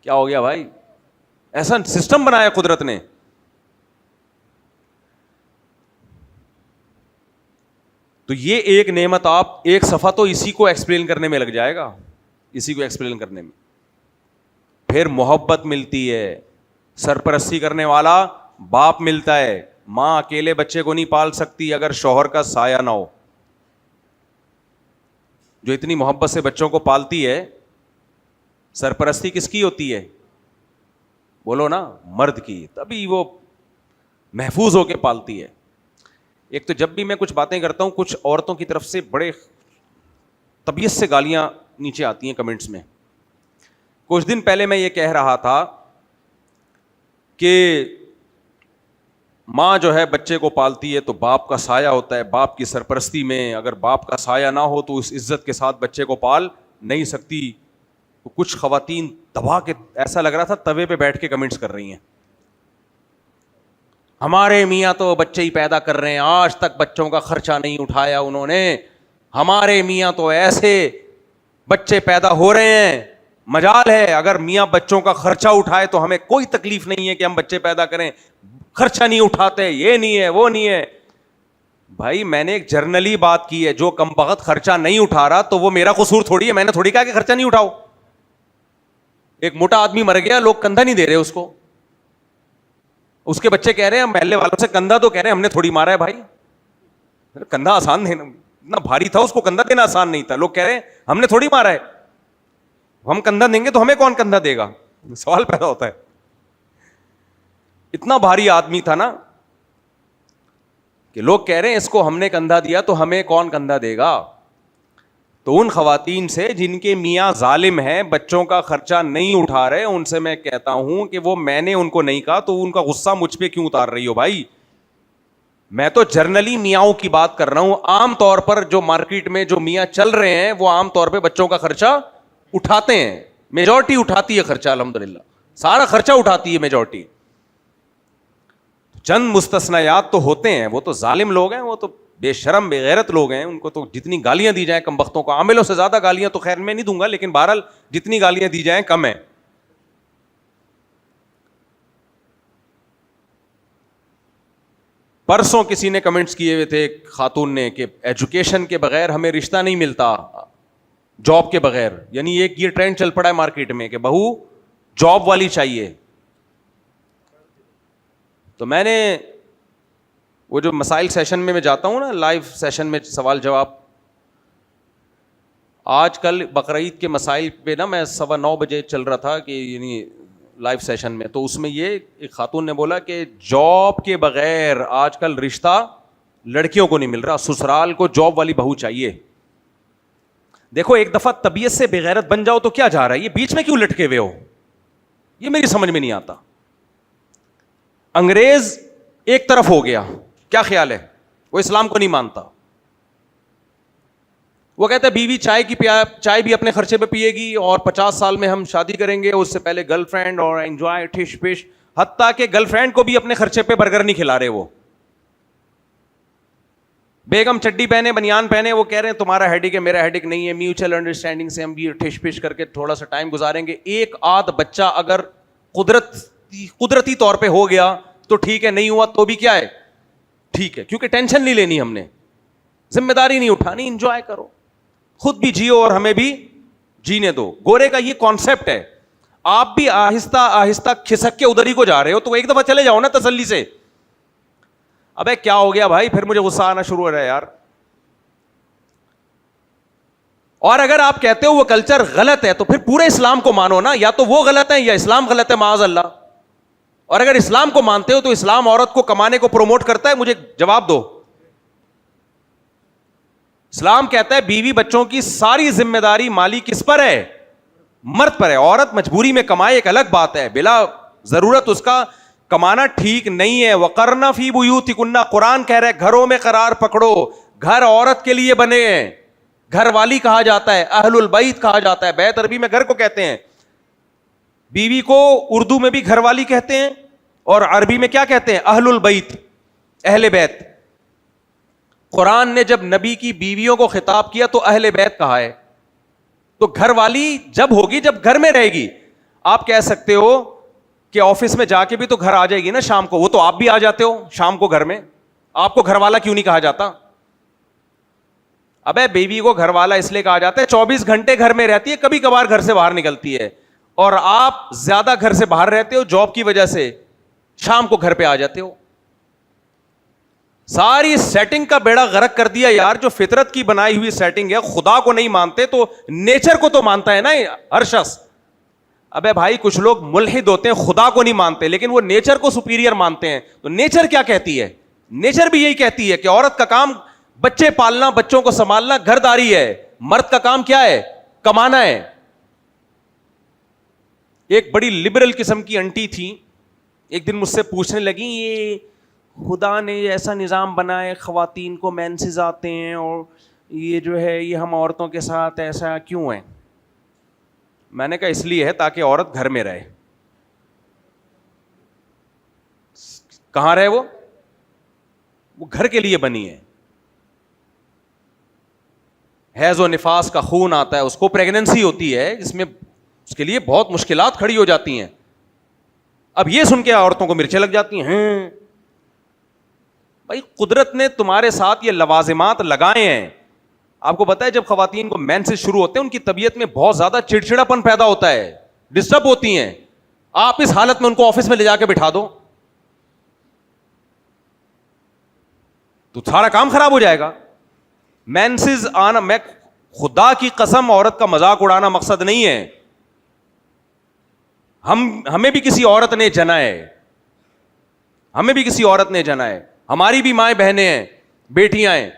کیا ہو گیا بھائی؟ ایسا سسٹم بنایا قدرت نے. تو یہ ایک نعمت, آپ ایک صفحہ تو اسی کو ایکسپلین کرنے میں لگ جائے گا, اسی کو ایکسپلین کرنے میں. پھر محبت ملتی ہے, سرپرستی کرنے والا باپ ملتا ہے. ماں اکیلے بچے کو نہیں پال سکتی اگر شوہر کا سایہ نہ ہو. جو اتنی محبت سے بچوں کو پالتی ہے, سرپرستی کس کی ہوتی ہے؟ بولو نا, مرد کی. تبھی وہ محفوظ ہو کے پالتی ہے. ایک تو جب بھی میں کچھ باتیں کرتا ہوں, کچھ عورتوں کی طرف سے بڑے طبیعت سے گالیاں نیچے آتی ہیں کمنٹس میں. کچھ دن پہلے میں یہ کہہ رہا تھا کہ ماں جو ہے بچے کو پالتی ہے تو باپ کا سایہ ہوتا ہے, باپ کی سرپرستی میں. اگر باپ کا سایہ نہ ہو تو اس عزت کے ساتھ بچے کو پال نہیں سکتی. تو کچھ خواتین دبا کے, ایسا لگ رہا تھا توے پہ بیٹھ کے کمنٹس کر رہی ہیں, ہمارے میاں تو بچے ہی پیدا کر رہے ہیں, آج تک بچوں کا خرچہ نہیں اٹھایا انہوں نے, ہمارے میاں تو ایسے بچے پیدا ہو رہے ہیں. مجال ہے اگر میاں بچوں کا خرچہ اٹھائے تو ہمیں کوئی تکلیف نہیں ہے کہ ہم بچے پیدا کریں. خرچہ نہیں اٹھاتے, یہ نہیں ہے, وہ نہیں ہے. بھائی میں نے ایک جرنلی بات کی ہے, جو کم بخت خرچہ نہیں اٹھا رہا تو وہ میرا قصور تھوڑی ہے. میں نے تھوڑی کہا کہ خرچہ نہیں اٹھاؤ. ایک موٹا آدمی مر گیا, لوگ کندھا نہیں دے رہے اس کو, اس کے بچے کہہ رہے ہیں محلے والوں سے کندھا, تو کہہ رہے ہیں ہم نے تھوڑی مارا ہے. بھائی کندھا آسان دینا, اتنا بھاری تھا اس کو, کندھا دینا آسان نہیں تھا. لوگ کہہ رہے ہیں ہم نے تھوڑی مارا ہے, ہم کندھا دیں گے تو ہمیں کون کندھا دے گا, سوال پیدا ہوتا ہے. اتنا بھاری آدمی تھا نا کہ لوگ کہہ رہے ہیں اس کو ہم نے کندھا دیا تو ہمیں کون کندھا دے گا. تو ان خواتین سے جن کے میاں ظالم ہیں, بچوں کا خرچہ نہیں اٹھا رہے, ان سے میں کہتا ہوں کہ وہ میں نے ان کو نہیں کہا تو ان کا غصہ مجھ پہ کیوں اتار رہی ہو بھائی. میں تو جرنلی میاں کی بات کر رہا ہوں. عام طور پر جو مارکیٹ میں جو میاں چل رہے ہیں وہ عام طور پہ بچوں کا خرچہ اٹھاتے ہیں. میجورٹی اٹھاتی ہے خرچہ, الحمدللہ سارا خرچہ اٹھاتی ہے میجورٹی. چند مستثنیات تو ہوتے ہیں, وہ تو ظالم لوگ ہیں, وہ تو بے شرم بے غیرت لوگ ہیں, ان کو تو جتنی گالیاں دی جائیں کم بختوں کو. عاملوں سے زیادہ گالیاں تو خیر میں نہیں دوں گا, لیکن بہرحال جتنی گالیاں دی جائیں کم ہے. پرسوں کسی نے کمنٹس کیے ہوئے تھے, ایک خاتون نے, کہ ایجوکیشن کے بغیر ہمیں رشتہ نہیں ملتا, جاب کے بغیر. یعنی ایک یہ ٹرینڈ چل پڑا ہے مارکیٹ میں کہ بہو جاب والی چاہیے. تو میں نے وہ جو مسائل سیشن میں جاتا ہوں نا, لائیو سیشن میں سوال جواب, آج کل بقرعید کے مسائل پہ نا میں 9:15 بجے چل رہا تھا کہ یعنی لائیو سیشن میں, تو اس میں یہ ایک خاتون نے بولا کہ جاب کے بغیر آج کل رشتہ لڑکیوں کو نہیں مل رہا, سسرال کو جاب والی بہو چاہیے. دیکھو ایک دفعہ طبیعت سے بغیرت بن جاؤ تو کیا جا رہا ہے, یہ بیچ میں کیوں لٹکے ہوئے ہو, یہ میری سمجھ میں نہیں آتا. انگریز ایک طرف ہو گیا, کیا خیال ہے, وہ اسلام کو نہیں مانتا. وہ کہتا ہے بیوی چائے بھی اپنے خرچے پہ پیے گی اور 50 سال میں ہم شادی کریں گے, اس سے پہلے گرل فرینڈ اور انجوائے ٹھش پش, حتیٰ کہ گرل فرینڈ کو بھی اپنے خرچے پہ برگر نہیں کھلا رہے. وہ بیگم چڈی پہنے بنیان پہنے, وہ کہہ رہے ہیں تمہارا ہیڈک ہے میرا ہیڈک نہیں ہے, میوچل انڈرسٹینڈنگ سے ہم بھی ٹھش پش کر کے تھوڑا سا ٹائم گزاریں گے. ایک آدھ بچہ اگر قدرتی طور پہ ہو گیا تو ٹھیک ہے, نہیں ہوا تو بھی کیا ہے ٹھیک ہے, کیونکہ ٹینشن نہیں لینی, ہم نے ذمہ داری نہیں اٹھانی, انجوائے کرو, خود بھی جیو اور ہمیں بھی جینے دو. گورے کا یہ کانسیپٹ ہے. آپ بھی آہستہ آہستہ کھسک کے ادھر ہی کو جا رہے ہو, تو ایک دفعہ چلے جاؤ نا تسلی سے. ابے کیا ہو گیا بھائی, پھر مجھے غصہ آنا شروع ہو رہا ہے یار. اور اگر آپ کہتے ہو وہ کلچر غلط ہے تو پھر پورے اسلام کو مانو نا, یا تو وہ غلط ہے یا اسلام غلط ہے معاذ اللہ. اور اگر اسلام کو مانتے ہو تو اسلام عورت کو کمانے کو پروموٹ کرتا ہے؟ مجھے جواب دو. اسلام کہتا ہے بیوی بچوں کی ساری ذمہ داری مالی کس پر ہے؟ مرد پر ہے. عورت مجبوری میں کمائے ایک الگ بات ہے, بلا ضرورت اس کا کمانا ٹھیک نہیں ہے. وقرن فی بیوتکن, قرآن کہہ رہا ہے گھروں میں قرار پکڑو. گھر عورت کے لیے بنے ہیں, گھر والی کہا جاتا ہے, اہل البیت کہا جاتا ہے. بیت عربی میں گھر کو کہتے ہیں. بیوی کو اردو میں بھی گھر والی کہتے ہیں اور عربی میں کیا کہتے ہیں؟ اہل البیت, اہل بیت. قرآن نے جب نبی کی بیویوں کو خطاب کیا تو اہل بیت کہا ہے. تو گھر والی جب ہوگی جب گھر میں رہے گی. آپ کہہ سکتے ہو کہ آفس میں جا کے بھی تو گھر آ جائے گی نا شام کو, وہ تو آپ بھی آ جاتے ہو شام کو گھر میں, آپ کو گھر والا کیوں نہیں کہا جاتا؟ ابے بیوی کو گھر والا اس لیے کہا جاتا ہے 24 گھنٹے گھر میں رہتی ہے, کبھی کبھار گھر سے باہر نکلتی ہے, اور آپ زیادہ گھر سے باہر رہتے ہو جاب کی وجہ سے, شام کو گھر پہ آ جاتے ہو. ساری سیٹنگ کا بیڑا غرق کر دیا یار. جو فطرت کی بنائی ہوئی سیٹنگ ہے, خدا کو نہیں مانتے تو نیچر کو تو مانتا ہے نا ہر شخص. ابے بھائی کچھ لوگ ملحد ہوتے ہیں, خدا کو نہیں مانتے لیکن وہ نیچر کو سپیریئر مانتے ہیں. تو نیچر کیا کہتی ہے؟ نیچر بھی یہی کہتی ہے کہ عورت کا کام بچے پالنا, بچوں کو سنبھالنا, گھر داری ہے. مرد کا کام کیا ہے؟ کمانا ہے. ایک بڑی لبرل قسم کی انٹی تھی, ایک دن مجھ سے پوچھنے لگی یہ خدا نے ایسا نظام بنائے, خواتین کو مینسز آتے ہیں اور یہ جو ہے یہ ہم عورتوں کے ساتھ ایسا کیوں ہے؟ میں نے کہا اس لیے ہے تاکہ عورت گھر میں رہے. کہاں رہے؟ وہ گھر کے لیے بنی ہے. حیض و نفاس کا خون آتا ہے, اس کو پریگننسی ہوتی ہے, جس میں اس کے لیے بہت مشکلات کھڑی ہو جاتی ہیں. اب یہ سن کے عورتوں کو مرچیں لگ جاتی ہیں. بھائی قدرت نے تمہارے ساتھ یہ لوازمات لگائے ہیں. آپ کو پتا ہے جب خواتین کو مینسز شروع ہوتے ہیں ان کی طبیعت میں بہت زیادہ چڑچڑاپن پیدا ہوتا ہے, ڈسٹرب ہوتی ہیں. آپ اس حالت میں ان کو آفس میں لے جا کے بٹھا دو تو سارا کام خراب ہو جائے گا. مینسز آنا, میں خدا کی قسم عورت کا مذاق اڑانا مقصد نہیں ہے. ہمیں بھی کسی عورت نے جنا ہے, ہمیں بھی کسی عورت نے جنا ہے, ہماری بھی مائیں بہنیں ہیں, بیٹیاں ہیں,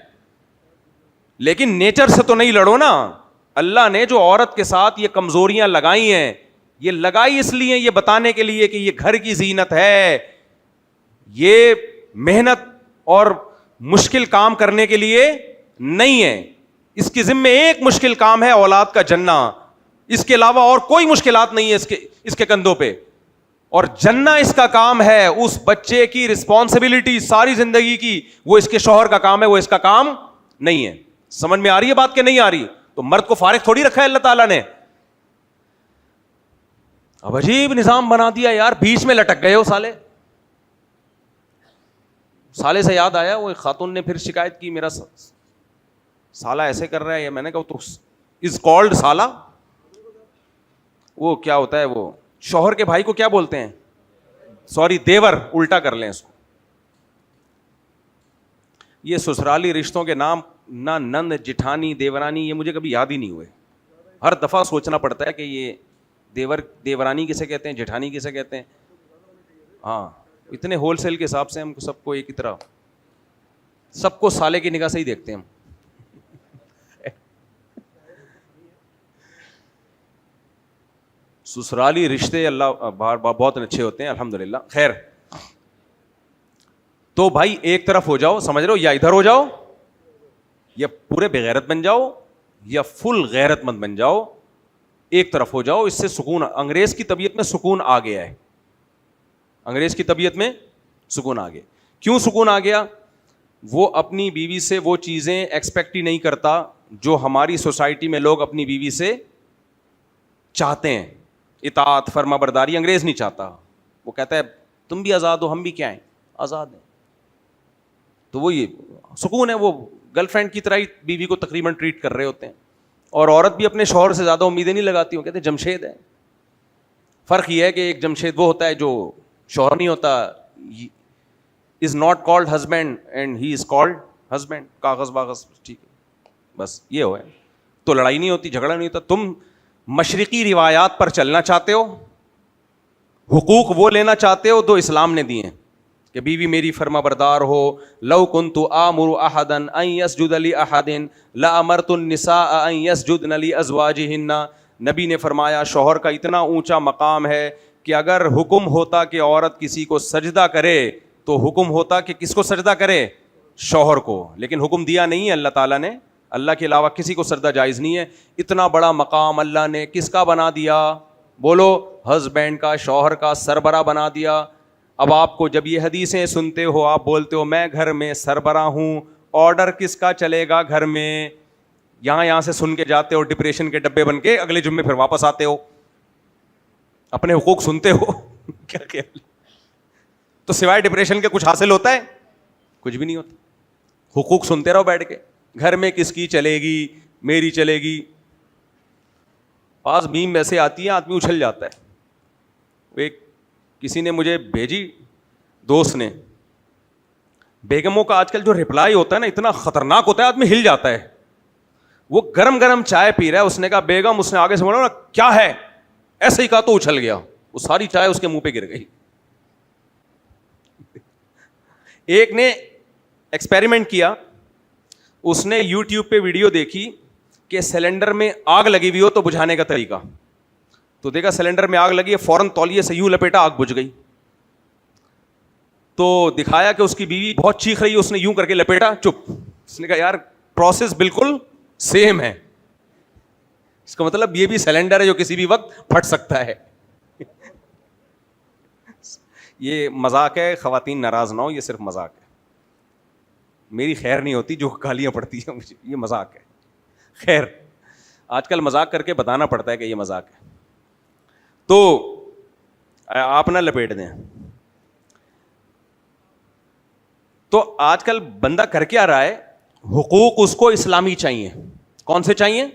لیکن نیچر سے تو نہیں لڑو نا. اللہ نے جو عورت کے ساتھ یہ کمزوریاں لگائی ہیں, یہ لگائی اس لیے یہ بتانے کے لیے کہ یہ گھر کی زینت ہے, یہ محنت اور مشکل کام کرنے کے لیے نہیں ہے. اس کے ذمے ایک مشکل کام ہے اولاد کا جننا, اس کے علاوہ اور کوئی مشکلات نہیں ہے اس کے کندھوں پہ, اور جننا اس کا کام ہے. اس بچے کی رسپانسبلٹی ساری زندگی کی وہ اس کے شوہر کا کام ہے, وہ اس کا کام نہیں ہے. سمجھ میں آ رہی ہے بات کہ نہیں آ رہی؟ تو مرد کو فارغ تھوڑی رکھا ہے اللہ تعالیٰ نے. اب عجیب نظام بنا دیا یار, بیچ میں لٹک گئے ہو سالے. سالے سے یاد آیا, وہ خاتون نے پھر شکایت کی میرا سالہ ایسے کر رہا ہے. میں نے کہا تو از کالڈ سالہ, وہ کیا ہوتا ہے, وہ شوہر کے بھائی کو کیا بولتے ہیں؟ سوری دیور, الٹا کر لیں اس کو. یہ سسرالی رشتوں کے نام نہ نند, جٹھانی, دیورانی, یہ مجھے کبھی یاد ہی نہیں ہوئے. ہر دفعہ سوچنا پڑتا ہے کہ یہ دیورانی کسے کہتے ہیں, جٹھانی کسے کہتے ہیں. ہاں اتنے ہول سیل کے حساب سے ہم سب کو ایک ہی طرح, سب کو سالے کی نگاہ سے ہی دیکھتے ہیں ہم. سسرالی رشتے اللہ بہت اچھے ہوتے ہیں الحمدللہ. خیر, تو بھائی ایک طرف ہو جاؤ, سمجھ رہے ہو, یا ادھر ہو جاؤ یا پورے بغیرت بن جاؤ, یا فل غیرت مند بن جاؤ, ایک طرف ہو جاؤ, اس سے سکون. انگریز کی طبیعت میں سکون آ گیا ہے, انگریز کی طبیعت میں سکون آ گیا. کیوں سکون آ گیا؟ وہ اپنی بیوی سے وہ چیزیں ایکسپیکٹ ہی نہیں کرتا جو ہماری سوسائٹی میں لوگ اپنی بیوی سے چاہتے ہیں. اطاعت, فرما برداری انگریز نہیں چاہتا. وہ کہتا ہے تم بھی آزاد ہو, ہم بھی کیا ہیں, آزاد ہیں. تو وہ یہ سکون ہے, وہ گرل فرینڈ کی طرح ہی بیوی کو تقریباً ٹریٹ کر رہے ہوتے ہیں. اور عورت بھی اپنے شوہر سے زیادہ امیدیں نہیں لگاتی ہوں, کہتے ہیں جمشید ہے. فرق یہ ہے کہ ایک جمشید وہ ہوتا ہے جو شوہر نہیں ہوتا, is not called husband and he is called husband, کاغذ باغذ, ٹھیک ہے, بس یہ ہو ہے. تو لڑائی نہیں ہوتی, جھگڑا نہیں ہوتا. تم مشرقی روایات پر چلنا چاہتے ہو, حقوق وہ لینا چاہتے ہو جو اسلام نے دیے ہیں کہ بیوی میری فرما بردار ہو. لو کنت آمر احدا ان یسجد لاحد لامرت النساء ان یسجدن لازواجہن. نبی نے فرمایا شوہر کا اتنا اونچا مقام ہے کہ اگر حکم ہوتا کہ عورت کسی کو سجدہ کرے تو حکم ہوتا کہ کس کو سجدہ کرے, شوہر کو. لیکن حکم دیا نہیں ہے اللہ تعالیٰ نے, اللہ کے علاوہ کسی کو سجدہ جائز نہیں ہے. اتنا بڑا مقام اللہ نے کس کا بنا دیا؟ بولو, ہسبینڈ کا, شوہر کا سربراہ بنا دیا. اب آپ کو جب یہ حدیثیں سنتے ہو آپ بولتے ہو میں گھر میں سربراہ ہوں, آرڈر کس کا چلے گا گھر میں؟ یہاں سے سن کے جاتے ہو ڈپریشن کے ڈبے بن کے, اگلے جمعے پھر واپس آتے ہو, اپنے حقوق سنتے ہو. کیا خیال؟ تو سوائے ڈپریشن کے کچھ حاصل ہوتا ہے؟ کچھ بھی نہیں ہوتا. حقوق سنتے رہو بیٹھ کے, گھر میں کس کی چلے گی, میری چلے گی. پاس بیم ویسے آتی ہے آدمی اچھل جاتا ہے. ایک کسی نے مجھے بھیجی, دوست نے, بیگموں کا آج کل جو رپلائی ہوتا ہے نا اتنا خطرناک ہوتا ہے, آدمی ہل جاتا ہے. وہ گرم گرم چائے پی رہا ہے, اس نے کہا بیگم, اس نے آگے سے بولا نا کیا ہے, ایسے ہی کہا تو اچھل گیا, وہ ساری چائے اس کے منہ پہ گر گئی. ایک نے ایکسپیریمنٹ کیا, اس نے یوٹیوب پہ ویڈیو دیکھی کہ سلنڈر میں آگ لگی ہوئی ہو تو بجھانے کا طریقہ. تو دیکھا سلنڈر میں آگ لگی ہے, فوراً تولیے سے یوں لپیٹا, آگ بجھ گئی. تو دکھایا کہ اس کی بیوی بہت چیخ رہی ہے, اس نے یوں کر کے لپیٹا, چپ. اس نے کہا یار پروسیس بالکل سیم ہے, اس کا مطلب یہ بھی سلنڈر ہے جو کسی بھی وقت پھٹ سکتا ہے. یہ مذاق ہے, خواتین ناراض نہ ہو, یہ صرف مذاق ہے, میری خیر نہیں ہوتی جو گالیاں پڑتی ہیں مجھے, یہ مذاق ہے. خیر آج کل مذاق کر کے بتانا پڑتا ہے کہ یہ مذاق ہے. تو آپ نہ لپیٹ دیں. تو آج کل بندہ کر کے آ رہا ہے, حقوق اس کو اسلامی چاہیے. کون سے چاہیے؟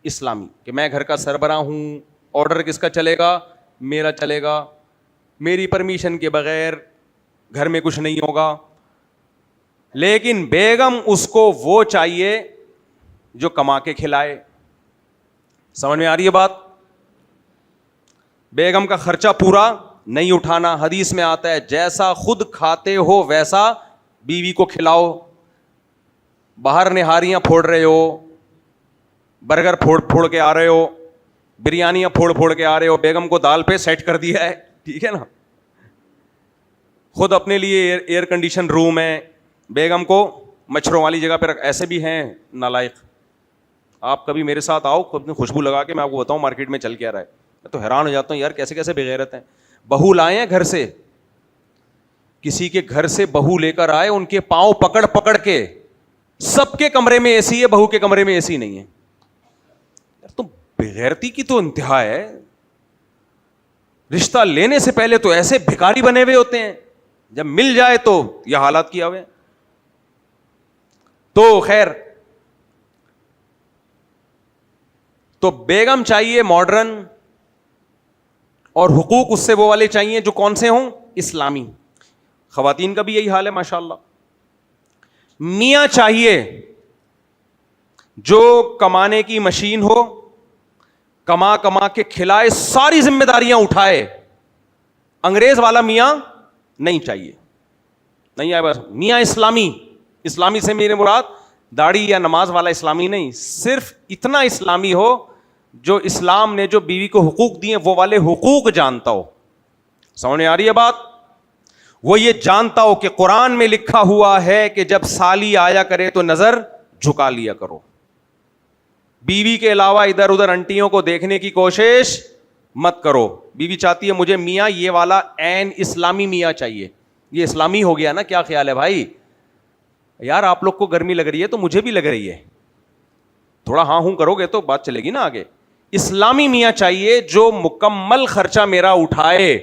اسلامی. کہ میں گھر کا سربراہ ہوں, آرڈر کس کا چلے گا؟ میرا چلے گا, میری پرمیشن کے بغیر گھر میں کچھ نہیں ہوگا. لیکن بیگم اس کو وہ چاہیے جو کما کے کھلائے. سمجھ میں آ رہی ہے بات؟ بیگم کا خرچہ پورا نہیں اٹھانا. حدیث میں آتا ہے جیسا خود کھاتے ہو ویسا بیوی کو کھلاؤ. باہر نہاریاں پھوڑ رہے ہو, برگر پھوڑ کے آ رہے ہو, بریانیاں پھوڑ کے آ رہے ہو, بیگم کو دال پہ سیٹ کر دیا ہے, ٹھیک ہے نا. خود اپنے لیے ایئر کنڈیشن روم ہے, بیگم کو مچھروں والی جگہ پہ رکھ. ایسے بھی ہیں نالائق. آپ کبھی میرے ساتھ آؤ, خود خوشبو لگا کے میں آپ کو بتاؤں مارکیٹ میں چل کے آ رہا ہے. میں تو حیران ہو جاتا ہوں یار کیسے کیسے بغیرت ہیں. بہو لائے ہیں گھر سے, کسی کے گھر سے بہو لے کر آئے, ان کے پاؤں پکڑ پکڑ کے, سب کے کمرے میں اے سی ہے, بہو کے کمرے میں اے سی نہیں ہے. یار تو بغیرتی کی تو انتہا ہے. رشتہ لینے سے پہلے تو ایسے بھکاری بنے ہوئے ہوتے ہیں, جب مل جائے تو یہ حالات کیا ہوئے. تو خیر, تو بیگم چاہیے ماڈرن, اور حقوق اس سے وہ والے چاہیے جو کون سے ہوں؟ اسلامی. خواتین کا بھی یہی حال ہے ماشاءاللہ. میاں چاہیے جو کمانے کی مشین ہو, کما کے کھلائے, ساری ذمہ داریاں اٹھائے. انگریز والا میاں نہیں چاہیے. نہیں آئے بس میاں اسلامی. اسلامی سے میرے مراد داڑھی یا نماز والا اسلامی نہیں, صرف اتنا اسلامی ہو جو اسلام نے جو بیوی کو حقوق دیے وہ والے حقوق جانتا ہو. سمجھ آ رہی ہے بات؟ وہ یہ جانتا ہو کہ قرآن میں لکھا ہوا ہے کہ جب سالی آیا کرے تو نظر جھکا لیا کرو. بیوی کے علاوہ ادھر ادھر انٹیوں کو دیکھنے کی کوشش مت کرو. بیوی چاہتی ہے مجھے میاں یہ والا عین اسلامی میاں چاہیے. یہ اسلامی ہو گیا نا, کیا خیال ہے بھائی؟ یار آپ لوگ کو گرمی لگ رہی ہے تو مجھے بھی لگ رہی ہے, تھوڑا ہاں ہوں کرو گے تو بات چلے گی نا آگے. اسلامی میاں چاہیے جو مکمل خرچہ میرا اٹھائے,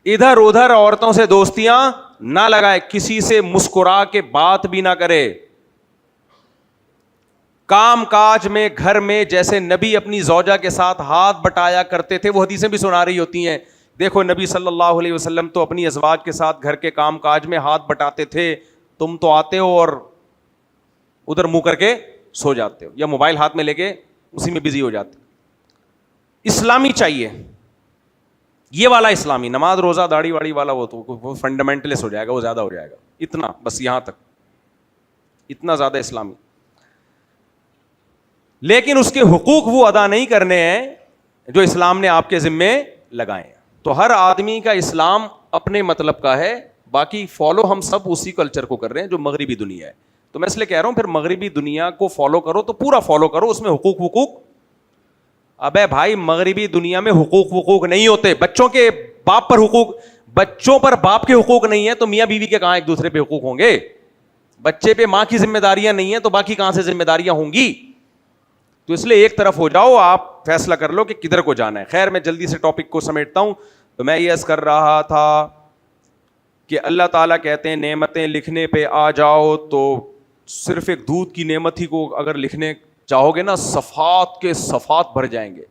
ادھر ادھر عورتوں سے دوستیاں نہ لگائے, کسی سے مسکرا کے بات بھی نہ کرے. کام کاج میں گھر میں جیسے نبی اپنی زوجہ کے ساتھ ہاتھ بٹایا کرتے تھے, وہ حدیثیں بھی سنا رہی ہوتی ہیں. دیکھو نبی صلی اللہ علیہ وسلم تو اپنی ازواج کے ساتھ گھر کے کام کاج میں ہاتھ بٹاتے تھے, تم تو آتے ہو اور ادھر منہ کر کے سو جاتے ہو یا موبائل ہاتھ میں لے کے اسی میں بزی ہو جاتے. اسلامی چاہیے یہ والا اسلامی, نماز روزہ داڑھی واڑی والا وہ تو فنڈامنٹلسٹ ہو جائے گا, وہ زیادہ ہو جائے گا. اتنا بس یہاں تک, اتنا زیادہ اسلامی. لیکن اس کے حقوق وہ ادا نہیں کرنے ہیں جو اسلام نے آپ کے ذمے لگائے ہیں. تو ہر آدمی کا اسلام اپنے مطلب کا ہے, باقی فالو ہم سب اسی کلچر کو کر رہے ہیں جو مغربی دنیا ہے. تو میں اس لیے کہہ رہا ہوں پھر مغربی دنیا کو فالو کرو تو پورا فالو کرو, اس میں حقوق. ابے بھائی مغربی دنیا میں حقوق نہیں ہوتے. بچوں کے باپ پر حقوق, بچوں پر باپ کے حقوق نہیں ہے تو میاں بیوی کے کہاں ایک دوسرے پہ حقوق ہوں گے؟ بچے پہ ماں کی ذمہ داریاں نہیں ہیں تو باقی کہاں سے ذمہ داریاں ہوں گی؟ تو اس لیے ایک طرف ہو جاؤ, آپ فیصلہ کر لو کہ کدھر کو جانا ہے. خیر میں جلدی سے ٹاپک کو سمیٹتا ہوں. تو میں یہ عرض کر رہا تھا کہ اللہ تعالیٰ کہتے ہیں نعمتیں لکھنے پہ آ جاؤ, تو صرف ایک دودھ کی نعمت ہی کو اگر لکھنے چاہو گے نا صفات کے صفات بھر جائیں گے.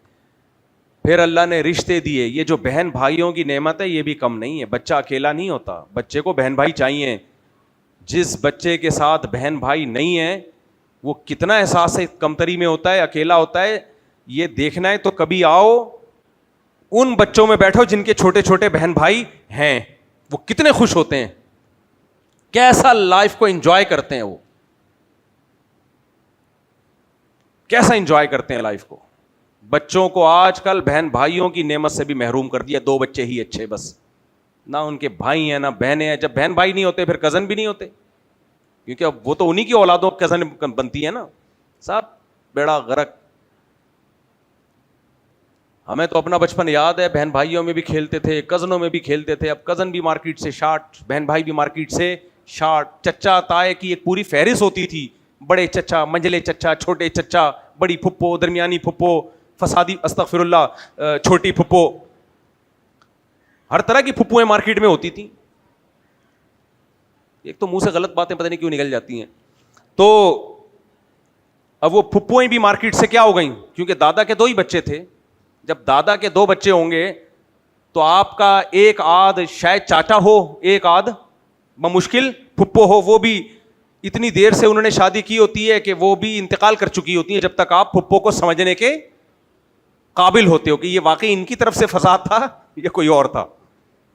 پھر اللہ نے رشتے دیے, یہ جو بہن بھائیوں کی نعمت ہے یہ بھی کم نہیں ہے. بچہ اکیلا نہیں ہوتا, بچے کو بہن بھائی چاہیے. جس بچے کے ساتھ بہن بھائی نہیں ہیں وہ کتنا احساس کمتری میں ہوتا ہے, اکیلا ہوتا ہے. یہ دیکھنا ہے تو کبھی آؤ ان بچوں میں بیٹھو جن کے چھوٹے چھوٹے بہن بھائی ہیں, وہ کتنے خوش ہوتے ہیں, کیسا لائف کو انجوائے کرتے ہیں, وہ کیسا انجوائے کرتے ہیں لائف کو. بچوں کو آج کل بہن بھائیوں کی نعمت سے بھی محروم کر دیا. 2 بچے ہی اچھے, بس نہ ان کے بھائی ہیں نہ بہنیں ہیں. جب بہن بھائی نہیں ہوتے پھر کزن بھی نہیں ہوتے, کیونکہ اب وہ تو انہی کی اولادوں کزن بنتی ہے نا. صاحب بیڑا غرق. ہمیں تو اپنا بچپن یاد ہے, بہن بھائیوں میں بھی کھیلتے تھے, کزنوں میں بھی کھیلتے تھے. اب کزن بھی مارکیٹ سے شارٹ, بہن بھائی بھی مارکیٹ سے شارٹ. چچا تائے کی ایک پوری فہرست ہوتی تھی, بڑے چچا, منجلے چچا, چھوٹے چچا, بڑی پھپھو, درمیانی پھپھو, فسادی استغفر اللہ چھوٹی پھپھو, ہر طرح کی پھپھویں مارکیٹ میں ہوتی تھیں. ایک تو منہ سے غلط باتیں پتہ نہیں کیوں نکل جاتی ہیں. تو اب وہ پھپھویں بھی مارکیٹ سے کیا ہو گئیں, کیونکہ دادا کے 2 ہی بچے تھے. جب دادا کے 2 بچے ہوں گے تو آپ کا ایک آدھ شاید چاچا ہو, ایک آدھ بمشکل پھپھو ہو. وہ بھی اتنی دیر سے انہوں نے شادی کی ہوتی ہے کہ وہ بھی انتقال کر چکی ہوتی ہیں جب تک آپ پھپھو کو سمجھنے کے قابل ہوتے ہو کہ یہ واقعی ان کی طرف سے فساد تھا یا کوئی اور تھا,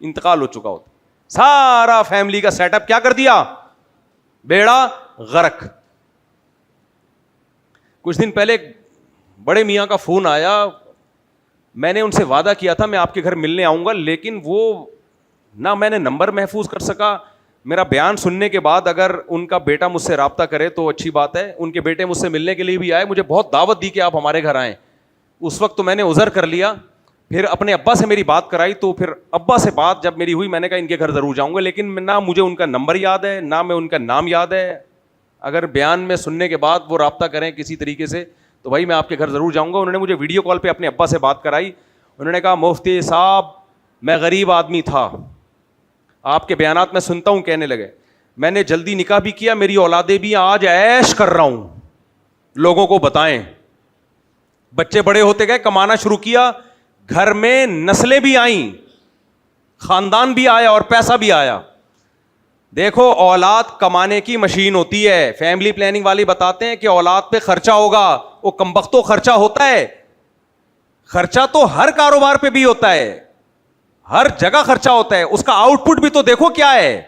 انتقال ہو چکا ہوتا. سارا فیملی کا سیٹ اپ کیا کر دیا, بیڑا غرق. کچھ دن پہلے بڑے میاں کا فون آیا, میں نے ان سے وعدہ کیا تھا میں آپ کے گھر ملنے آؤں گا, لیکن وہ نہ میں نے نمبر محفوظ کر سکا. میرا بیان سننے کے بعد اگر ان کا بیٹا مجھ سے رابطہ کرے تو اچھی بات ہے. ان کے بیٹے مجھ سے ملنے کے لیے بھی آئے, مجھے بہت دعوت دی کہ آپ ہمارے گھر آئیں. اس وقت تو میں نے عذر کر لیا. پھر اپنے ابا سے میری بات کرائی, تو پھر ابا سے بات جب میری ہوئی میں نے کہا ان کے گھر ضرور جاؤں گا, لیکن نہ مجھے ان کا نمبر یاد ہے نہ میں ان کا نام یاد ہے. اگر بیان میں سننے کے بعد وہ رابطہ کریں کسی طریقے سے تو بھائی میں آپ کے گھر ضرور جاؤں گا. انہوں نے مجھے ویڈیو کال پہ اپنے ابا سے بات کرائی. انہوں نے کہا مفتی صاحب میں غریب آدمی تھا, آپ کے بیانات میں سنتا ہوں, کہنے لگے میں نے جلدی نکاح بھی کیا, میری اولادیں بھی, آج عیش کر رہا ہوں, لوگوں کو بتائیں. بچے بڑے ہوتے گئے, کمانا شروع کیا, گھر میں نسلیں بھی آئیں, خاندان بھی آیا اور پیسہ بھی آیا. دیکھو اولاد کمانے کی مشین ہوتی ہے. فیملی پلاننگ والی بتاتے ہیں کہ اولاد پہ خرچہ ہوگا, وہ کمبختوں خرچہ ہوتا ہے. خرچہ تو ہر کاروبار پہ بھی ہوتا ہے, ہر جگہ خرچہ ہوتا ہے, اس کا آؤٹ پٹ بھی تو دیکھو کیا ہے.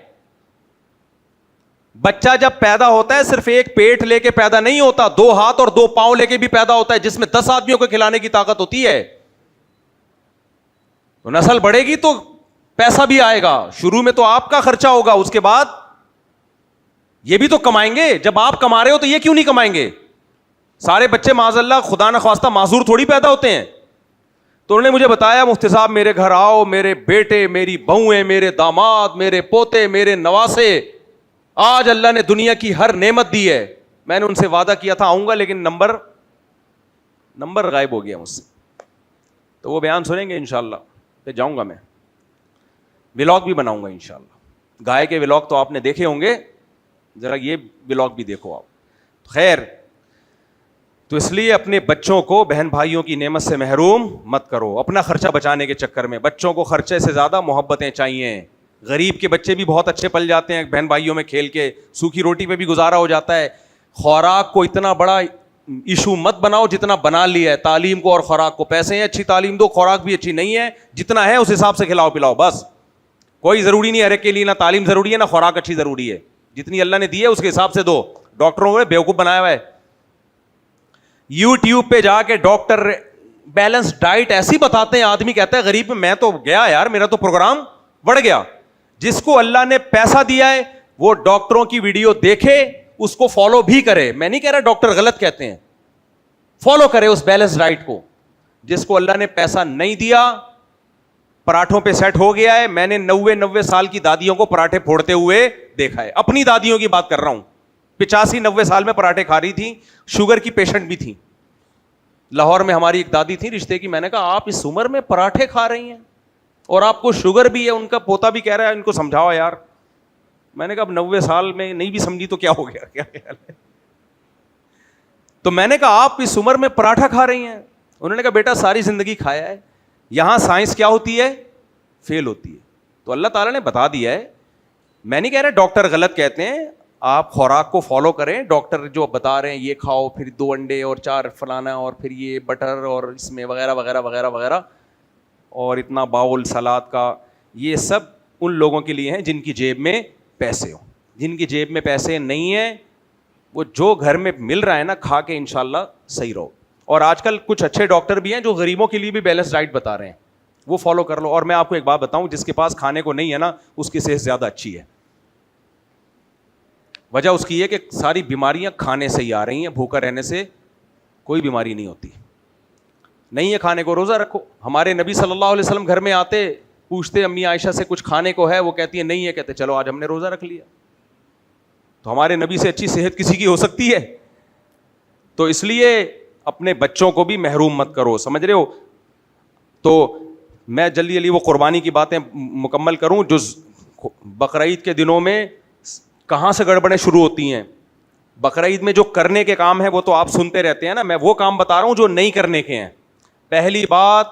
بچہ جب پیدا ہوتا ہے صرف ایک پیٹ لے کے پیدا نہیں ہوتا, 2 ہاتھ اور 2 پاؤں لے کے بھی پیدا ہوتا ہے, جس میں 10 آدمیوں کو کھلانے کی طاقت ہوتی ہے. تو نسل بڑھے گی تو پیسہ بھی آئے گا. شروع میں تو آپ کا خرچہ ہوگا, اس کے بعد یہ بھی تو کمائیں گے. جب آپ کما رہے ہو تو یہ کیوں نہیں کمائیں گے؟ سارے بچے معاذ اللہ خدا نخواستہ معذور تھوڑی پیدا ہوتے ہیں. تو انہوں نے مجھے بتایا مفتی صاحب میرے گھر آؤ, میرے بیٹے, میری بہویں, میرے داماد, میرے پوتے, میرے نواسے, آج اللہ نے دنیا کی ہر نعمت دی ہے. میں نے ان سے وعدہ کیا تھا آؤں گا, لیکن نمبر غائب ہو گیا مجھ سے. تو وہ بیان سنیں گے انشاءاللہ, پھر جاؤں گا میں, ولاگ بھی بناؤں گا انشاءاللہ. گائے کے ولاگ تو آپ نے دیکھے ہوں گے, ذرا یہ ولاگ بھی دیکھو آپ. خیر, تو اس لیے اپنے بچوں کو بہن بھائیوں کی نعمت سے محروم مت کرو اپنا خرچہ بچانے کے چکر میں. بچوں کو خرچے سے زیادہ محبتیں چاہیے. غریب کے بچے بھی بہت اچھے پل جاتے ہیں بہن بھائیوں میں کھیل کے, سوکھی روٹی پہ بھی گزارا ہو جاتا ہے. خوراک کو اتنا بڑا ایشو مت بناؤ جتنا بنا لیا ہے. تعلیم کو اور خوراک کو, پیسے ہیں اچھی تعلیم دو, خوراک بھی اچھی نہیں ہے, جتنا ہے اس حساب سے کھلاؤ پلاؤ بس. کوئی ضروری نہیں ہر ایک کے لیے نہ تعلیم ضروری ہے نہ خوراک اچھی ضروری ہے. جتنی اللہ نے دی ہے اس کے حساب سے دو. ڈاکٹروں نے بیوقوف بنایا ہوا ہے. یوٹیوب پہ جا کے ڈاکٹر بیلنس ڈائٹ ایسی بتاتے ہیں, آدمی کہتا ہے غریب میں تو گیا یار, میرا تو پروگرام بڑھ گیا. جس کو اللہ نے پیسہ دیا ہے وہ ڈاکٹروں کی ویڈیو دیکھے, اس کو فالو بھی کرے. میں نہیں کہہ رہا ڈاکٹر غلط کہتے ہیں, فالو کرے اس بیلنس ڈائٹ کو. جس کو اللہ نے پیسہ نہیں دیا پراٹھوں پہ سیٹ ہو گیا ہے. میں نے 90 سال کی دادیوں کو پراٹھے پھوڑتے ہوئے دیکھا ہے, اپنی دادیوں کی بات کر رہا ہوں. 85-90 سال میں پراٹھے کھا رہی تھی, شوگر کی پیشنٹ بھی تھی. لاہور میں ہماری ایک دادی تھی رشتے کی. میں نے کہا آپ اس عمر میں پراٹھے کھا رہی ہیں اور آپ کو شوگر بھی ہے. ان کا پوتا بھی کہہ رہا ہے ان کو سمجھاؤ یار. میں نے کہا اب 90 سال میں نہیں بھی سمجھی تو کیا ہو گیا, کیا خیال ہے. تو میں نے کہا آپ اس عمر میں پراٹھا کھا رہی ہیں. انہوں نے کہا بیٹا ساری زندگی کھایا ہے, یہاں سائنس کیا ہوتی ہے, فیل ہوتی ہے. تو اللہ تعالیٰ نے بتا دیا ہے. میں نہیں کہہ رہا ڈاکٹر غلط کہتے ہیں, آپ خوراک کو فالو کریں. ڈاکٹر جو بتا رہے ہیں یہ کھاؤ, پھر 2 انڈے اور 4 فلانا, اور پھر یہ بٹر اور اس میں وغیرہ وغیرہ وغیرہ وغیرہ, اور اتنا باؤل سلاد کا, یہ سب ان لوگوں کے لیے ہیں جن کی جیب میں پیسے ہوں. جن کی جیب میں پیسے نہیں ہیں وہ جو گھر میں مل رہا ہے نا کھا کے انشاءاللہ صحیح رہو. اور آج کل کچھ اچھے ڈاکٹر بھی ہیں جو غریبوں کے لیے بھی بیلنس ڈائٹ بتا رہے ہیں, وہ فالو کر لو. اور میں آپ کو ایک بات بتاؤں, جس کے پاس کھانے کو نہیں ہے نا اس کی صحت زیادہ اچھی ہے. وجہ اس کی یہ کہ ساری بیماریاں کھانے سے ہی آ رہی ہیں, بھوکا رہنے سے کوئی بیماری نہیں ہوتی. نہیں ہے کھانے کو, روزہ رکھو. ہمارے نبی صلی اللہ علیہ وسلم گھر میں آتے, پوچھتے امی عائشہ سے کچھ کھانے کو ہے, وہ کہتی ہے نہیں ہے, کہتے چلو آج ہم نے روزہ رکھ لیا. تو ہمارے نبی سے اچھی صحت کسی کی ہو سکتی ہے؟ تو اس لیے اپنے بچوں کو بھی محروم مت کرو, سمجھ رہے ہو. تو میں جلدی وہ قربانی کی باتیں مکمل کروں. جو بقرعید کے دنوں میں کہاں سے گڑبڑیں شروع ہوتی ہیں. بقرعید میں جو کرنے کے کام ہیں وہ تو آپ سنتے رہتے ہیں نا, میں وہ کام بتا رہا ہوں جو نہیں کرنے کے ہیں. پہلی بات,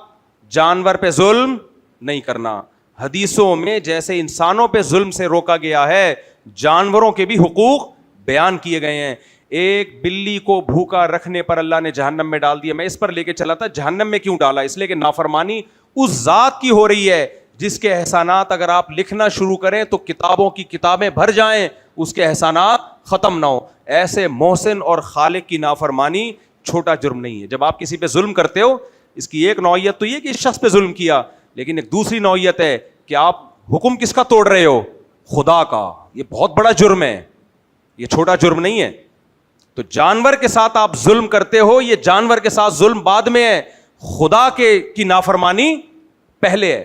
جانور پہ ظلم نہیں کرنا. حدیثوں میں جیسے انسانوں پہ ظلم سے روکا گیا ہے, جانوروں کے بھی حقوق بیان کیے گئے ہیں. ایک بلی کو بھوکا رکھنے پر اللہ نے جہنم میں ڈال دیا. میں اس پر لے کے چلا تھا جہنم میں کیوں ڈالا, اس لیے کہ نافرمانی اس ذات کی ہو رہی ہے جس کے احسانات اگر آپ لکھنا شروع کریں تو کتابوں کی کتابیں بھر جائیں, اس کے احسانات ختم نہ ہو. ایسے محسن اور خالق کی نافرمانی چھوٹا جرم نہیں ہے. جب آپ کسی پہ ظلم کرتے ہو, اس کی ایک نوعیت تو یہ کہ اس شخص پہ ظلم کیا, لیکن ایک دوسری نوعیت ہے کہ آپ حکم کس کا توڑ رہے ہو, خدا کا. یہ بہت بڑا جرم ہے, یہ چھوٹا جرم نہیں ہے. تو جانور کے ساتھ آپ ظلم کرتے ہو, یہ جانور کے ساتھ ظلم بعد میں ہے, خدا کی نافرمانی پہلے ہے.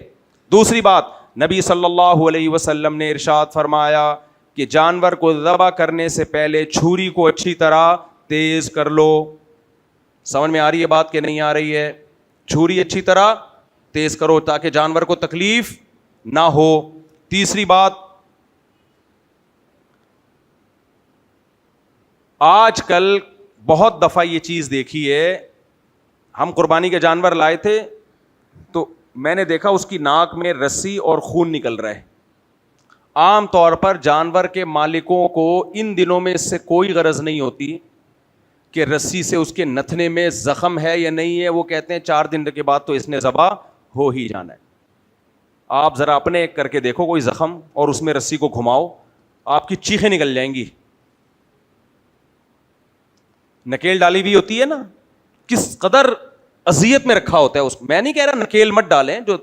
دوسری بات, نبی صلی اللہ علیہ وسلم نے ارشاد فرمایا کہ جانور کو ذبح کرنے سے پہلے چھری کو اچھی طرح تیز کر لو. سمجھ میں آ رہی ہے بات کہ نہیں آ رہی ہے؟ چھری اچھی طرح تیز کرو تاکہ جانور کو تکلیف نہ ہو. تیسری بات, آج کل بہت دفعہ یہ چیز دیکھی ہے, ہم قربانی کے جانور لائے تھے تو میں نے دیکھا اس کی ناک میں رسی اور خون نکل رہا ہے. عام طور پر جانور کے مالکوں کو ان دنوں میں اس سے کوئی غرض نہیں ہوتی کہ رسی سے اس کے نتھنے میں زخم ہے یا نہیں ہے. وہ کہتے ہیں 4 دن کے بعد تو اس نے ذبح ہو ہی جانا ہے. آپ ذرا اپنے کر کے دیکھو کوئی زخم اور اس میں رسی کو گھماؤ, آپ کی چیخیں نکل جائیں گی. نکیل ڈالی بھی ہوتی ہے نا, کس قدر اذیت میں رکھا ہوتا ہے اس کو. میں نہیں کہہ رہا نکیل مت ڈالیں, جو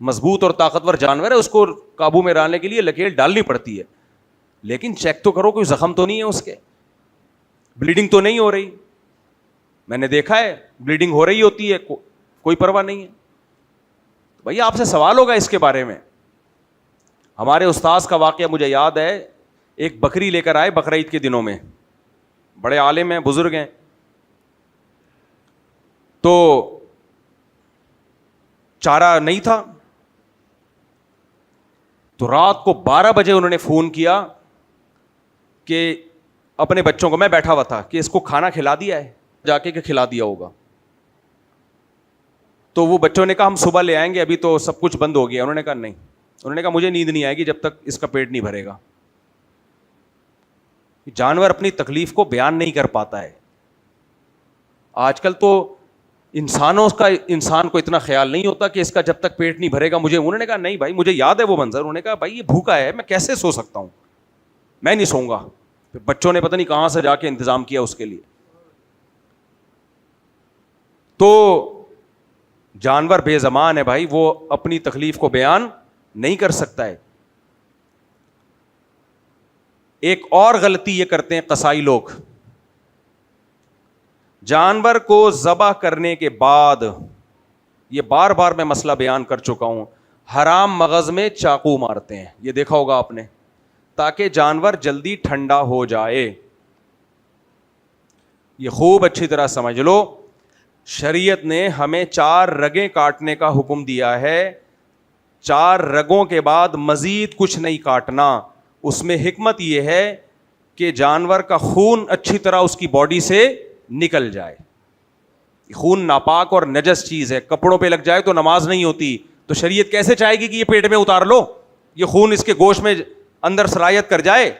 مضبوط اور طاقتور جانور ہے اس کو قابو میں لانے کے لیے نکیل ڈالنی پڑتی ہے, لیکن چیک تو کرو کوئی زخم تو نہیں ہے اس کے, بلیڈنگ تو نہیں ہو رہی. میں نے دیکھا ہے بلیڈنگ ہو رہی ہوتی ہے, کوئی پرواہ نہیں ہے. بھائی آپ سے سوال ہوگا اس کے بارے میں. ہمارے استاذ کا واقعہ مجھے یاد ہے, ایک بکری لے کر آئے بقرعید کے دنوں میں, بڑے عالم ہیں, بزرگ ہیں, تو چارہ نہیں تھا, تو رات کو 12 بجے انہوں نے فون کیا کہ اپنے بچوں کو, میں بیٹھا ہوا تھا, کہ اس کو کھانا کھلا دیا ہے, جا کے کہ کھلا دیا ہوگا. تو وہ بچوں نے کہا ہم صبح لے آئیں گے, ابھی تو سب کچھ بند ہو گیا. انہوں نے کہا نہیں, انہوں نے کہا مجھے نیند نہیں آئے گی جب تک اس کا پیٹ نہیں بھرے گا. جانور اپنی تکلیف کو بیان نہیں کر پاتا ہے. آج کل تو انسان کو اتنا خیال نہیں ہوتا کہ اس کا جب تک پیٹ نہیں بھرے گا مجھے. انہوں نے کہا نہیں بھائی, مجھے یاد ہے وہ منظر. انہوں نے کہا بھائی یہ بھوکا ہے, میں کیسے سو سکتا ہوں, میں نہیں سوؤں گا. بچوں نے پتہ نہیں کہاں سے جا کے انتظام کیا اس کے لیے. تو جانور بے زبان ہے بھائی, وہ اپنی تکلیف کو بیان نہیں کر سکتا ہے. ایک اور غلطی یہ کرتے ہیں قصائی لوگ, جانور کو ذبح کرنے کے بعد, یہ بار بار میں مسئلہ بیان کر چکا ہوں, حرام مغز میں چاقو مارتے ہیں. یہ دیکھا ہوگا آپ نے, تاکہ جانور جلدی ٹھنڈا ہو جائے. یہ خوب اچھی طرح سمجھ لو, شریعت نے ہمیں 4 رگیں کاٹنے کا حکم دیا ہے. 4 رگوں کے بعد مزید کچھ نہیں کاٹنا. اس میں حکمت یہ ہے کہ جانور کا خون اچھی طرح اس کی باڈی سے نکل جائے. خون ناپاک اور نجس چیز ہے, کپڑوں پہ لگ جائے تو نماز نہیں ہوتی. تو شریعت کیسے چاہے گی کہ یہ پیٹ میں اتار لو, یہ خون اس کے گوشت میں اندر سرایت کر جائے.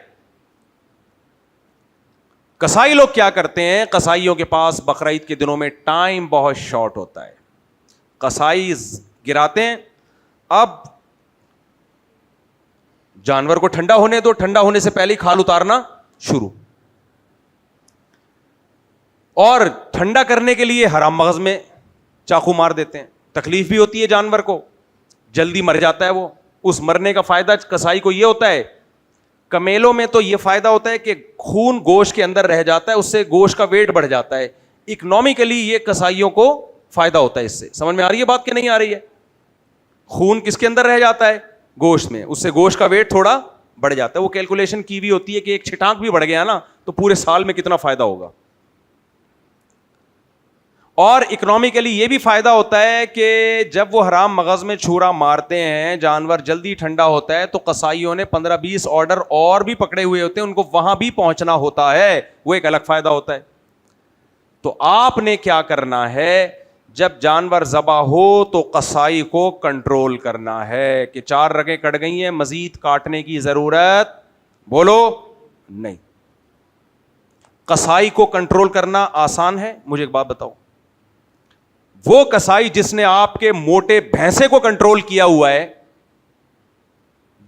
قصائی لوگ کیا کرتے ہیں, قصائیوں کے پاس بقرعید کے دنوں میں ٹائم بہت شارٹ ہوتا ہے. قصائی گراتے ہیں, اب جانور کو ٹھنڈا ہونے دو, ٹھنڈا ہونے سے پہلے ہی کھال اتارنا شروع. اور ٹھنڈا کرنے کے لیے حرام مغز میں چاقو مار دیتے ہیں. تکلیف بھی ہوتی ہے جانور کو, جلدی مر جاتا ہے وہ. اس مرنے کا فائدہ قصائی کو یہ ہوتا ہے, کمیلوں میں تو یہ فائدہ ہوتا ہے کہ خون گوشت کے اندر رہ جاتا ہے, اس سے گوشت کا ویٹ بڑھ جاتا ہے. اکنامکلی یہ قصائیوں کو فائدہ ہوتا ہے اس سے. سمجھ میں آ رہی ہے بات کہ نہیں آ رہی ہے؟ خون کس کے اندر رہ جاتا ہے, گوشت میں, اس سے گوشت کا ویٹ تھوڑا بڑھ جاتا ہے. وہ کیلکولیشن کی بھی ہوتی ہے کہ ایک چھٹانک بھی بڑھ گیا نا تو پورے سال میں کتنا فائدہ ہوگا. اور اکنامکلی یہ بھی فائدہ ہوتا ہے کہ جب وہ حرام مغز میں چھورا مارتے ہیں, جانور جلدی ٹھنڈا ہوتا ہے, تو قصائیوں نے 15-20 آرڈر اور بھی پکڑے ہوئے ہوتے ہیں, ان کو وہاں بھی پہنچنا ہوتا ہے. وہ ایک الگ فائدہ ہوتا ہے. تو آپ نے کیا کرنا ہے, جب جانور ذبح ہو تو قصائی کو کنٹرول کرنا ہے کہ 4 رگیں کٹ گئی ہیں, مزید کاٹنے کی ضرورت بولو نہیں. قصائی کو کنٹرول کرنا آسان ہے. مجھے ایک بات بتاؤ, وہ قصائی جس نے آپ کے موٹے بھینسے کو کنٹرول کیا ہوا ہے,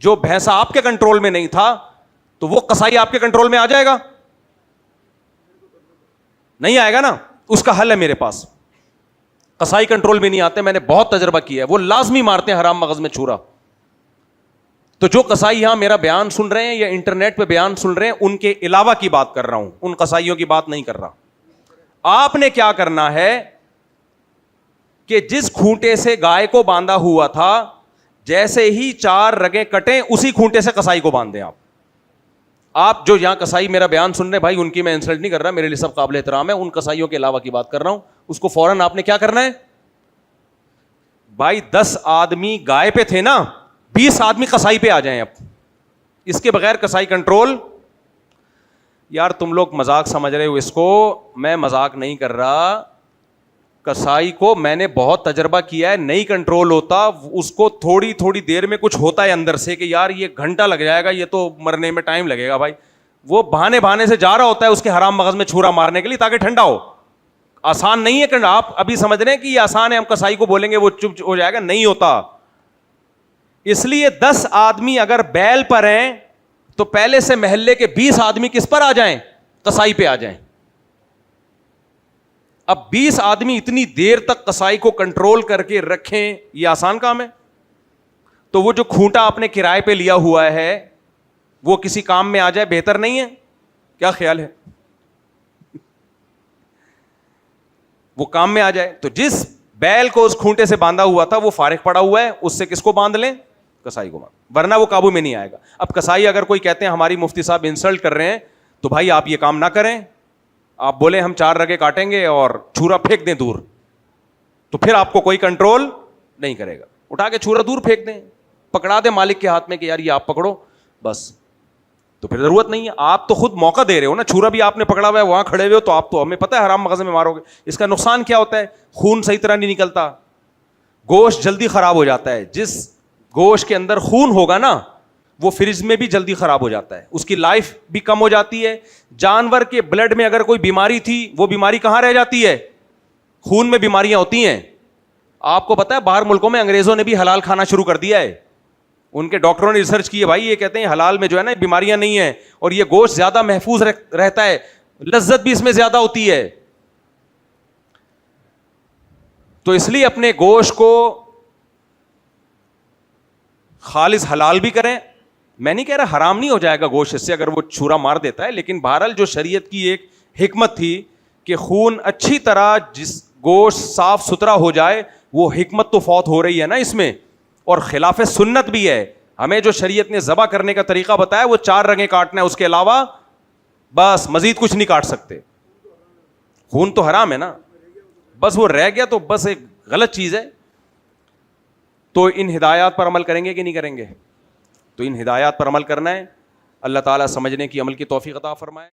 جو بھینسا آپ کے کنٹرول میں نہیں تھا, تو وہ قصائی آپ کے کنٹرول میں آ جائے گا؟ نہیں آئے گا نا. اس کا حل ہے میرے پاس. قصائی کنٹرول میں نہیں آتے, میں نے بہت تجربہ کیا ہے, وہ لازمی مارتے ہیں حرام مغز میں چھورا. تو جو قصائی یہاں میرا بیان سن رہے ہیں یا انٹرنیٹ پہ بیان سن رہے ہیں, ان کے علاوہ کی بات کر رہا ہوں, ان قصائیوں کی بات نہیں کر رہا. آپ نے کیا کرنا ہے کہ جس کھونٹے سے گائے کو باندھا ہوا تھا, جیسے ہی 4 رگیں کٹیں اسی کھونٹے سے قصائی کو باندھ دیں. آپ جو یہاں قصائی میرا بیان سن رہے ہیں بھائی, ان کی میں انسلٹ نہیں کر رہا, میرے لیے سب قابل احترام ہے, ان قصائیوں کے علاوہ کی بات کر رہا ہوں. اس کو فوراً آپ نے کیا کرنا ہے بھائی, 10 آدمی گائے پہ تھے نا, 20 آدمی قصائی پہ آ جائیں. اب اس کے بغیر قصائی کنٹرول, یار تم لوگ مذاق سمجھ رہے ہو اس کو, میں مذاق نہیں کر رہا. قصائی کو میں نے بہت تجربہ کیا ہے, نہیں کنٹرول ہوتا. اس کو تھوڑی دیر میں کچھ ہوتا ہے اندر سے کہ یار یہ گھنٹہ لگ جائے گا, یہ تو مرنے میں ٹائم لگے گا بھائی. وہ بہانے سے جا رہا ہوتا ہے اس کے حرام مغز میں چھورا مارنے کے لیے تاکہ ٹھنڈا ہو. آسان نہیں ہے کہ آپ ابھی سمجھ رہے ہیں کہ یہ آسان ہے, ہم قصائی کو بولیں گے وہ چپ ہو جائے گا, نہیں ہوتا. اس لیے 10 آدمی اگر بیل پر ہیں تو پہلے سے محلے کے 20 آدمی کس پر آ جائیں, قصائی پہ آ جائیں. اب 20 آدمی اتنی دیر تک قصائی کو کنٹرول کر کے رکھیں, یہ آسان کام ہے؟ تو وہ جو کھونٹا آپ نے کرائے پہ لیا ہوا ہے وہ کسی کام میں آ جائے, بہتر نہیں ہے؟ کیا خیال ہے؟ وہ کام میں آ جائے. تو جس بیل کو اس کھونٹے سے باندھا ہوا تھا وہ فارغ پڑا ہوا ہے, اس سے کس کو باندھ لیں؟ کسائی کو باندھ, ورنہ وہ قابو میں نہیں آئے گا. اب کسائی اگر کوئی کہتے ہیں ہماری مفتی صاحب انسلٹ کر رہے ہیں, تو بھائی آپ یہ کام نہ کریں. آپ بولیں ہم 4 رگیں کاٹیں گے اور چھورا پھینک دیں دور, تو پھر آپ کو کوئی کنٹرول نہیں کرے گا. اٹھا کے چھورا دور پھینک دیں, پکڑا دیں مالک کے ہاتھ میں کہ یار یہ آپ پکڑو بس, تو پھر ضرورت نہیں ہے. آپ تو خود موقع دے رہے ہو نا, چھورا بھی آپ نے پکڑا ہوا ہے, وہاں کھڑے ہوئے ہو, تو آپ تو ہمیں پتہ ہے حرام مغز میں مارو گے. اس کا نقصان کیا ہوتا ہے؟ خون صحیح طرح نہیں نکلتا, گوشت جلدی خراب ہو جاتا ہے. جس گوشت کے اندر خون ہوگا نا وہ فریج میں بھی جلدی خراب ہو جاتا ہے, اس کی لائف بھی کم ہو جاتی ہے. جانور کے بلڈ میں اگر کوئی بیماری تھی, وہ بیماری کہاں رہ جاتی ہے؟ خون میں بیماریاں ہوتی ہیں. آپ کو پتا ہے باہر ملکوں میں انگریزوں نے بھی حلال کھانا شروع کر دیا ہے. ان کے ڈاکٹروں نے ریسرچ کی ہے بھائی, یہ کہتے ہیں حلال میں جو ہے نا بیماریاں نہیں ہیں, اور یہ گوشت زیادہ محفوظ رہتا ہے, لذت بھی اس میں زیادہ ہوتی ہے. تو اس لیے اپنے گوشت کو خالص حلال بھی کریں. میں نہیں کہہ رہا حرام نہیں ہو جائے گا گوشت اس سے اگر وہ چھورا مار دیتا ہے, لیکن بہرحال جو شریعت کی ایک حکمت تھی کہ خون اچھی طرح جس گوشت صاف ستھرا ہو جائے, وہ حکمت تو فوت ہو رہی ہے نا اس میں, اور خلاف سنت بھی ہے. ہمیں جو شریعت نے ذبح کرنے کا طریقہ بتایا وہ 4 رگیں کاٹنا ہے, اس کے علاوہ بس مزید کچھ نہیں کاٹ سکتے. خون تو حرام ہے نا, بس وہ رہ گیا تو بس ایک غلط چیز ہے. تو ان ہدایات پر عمل کریں گے کہ نہیں کریں گے؟ تو ان ہدایات پر عمل کرنا ہے. اللہ تعالیٰ سمجھنے کی عمل کی توفیق عطا فرمائے.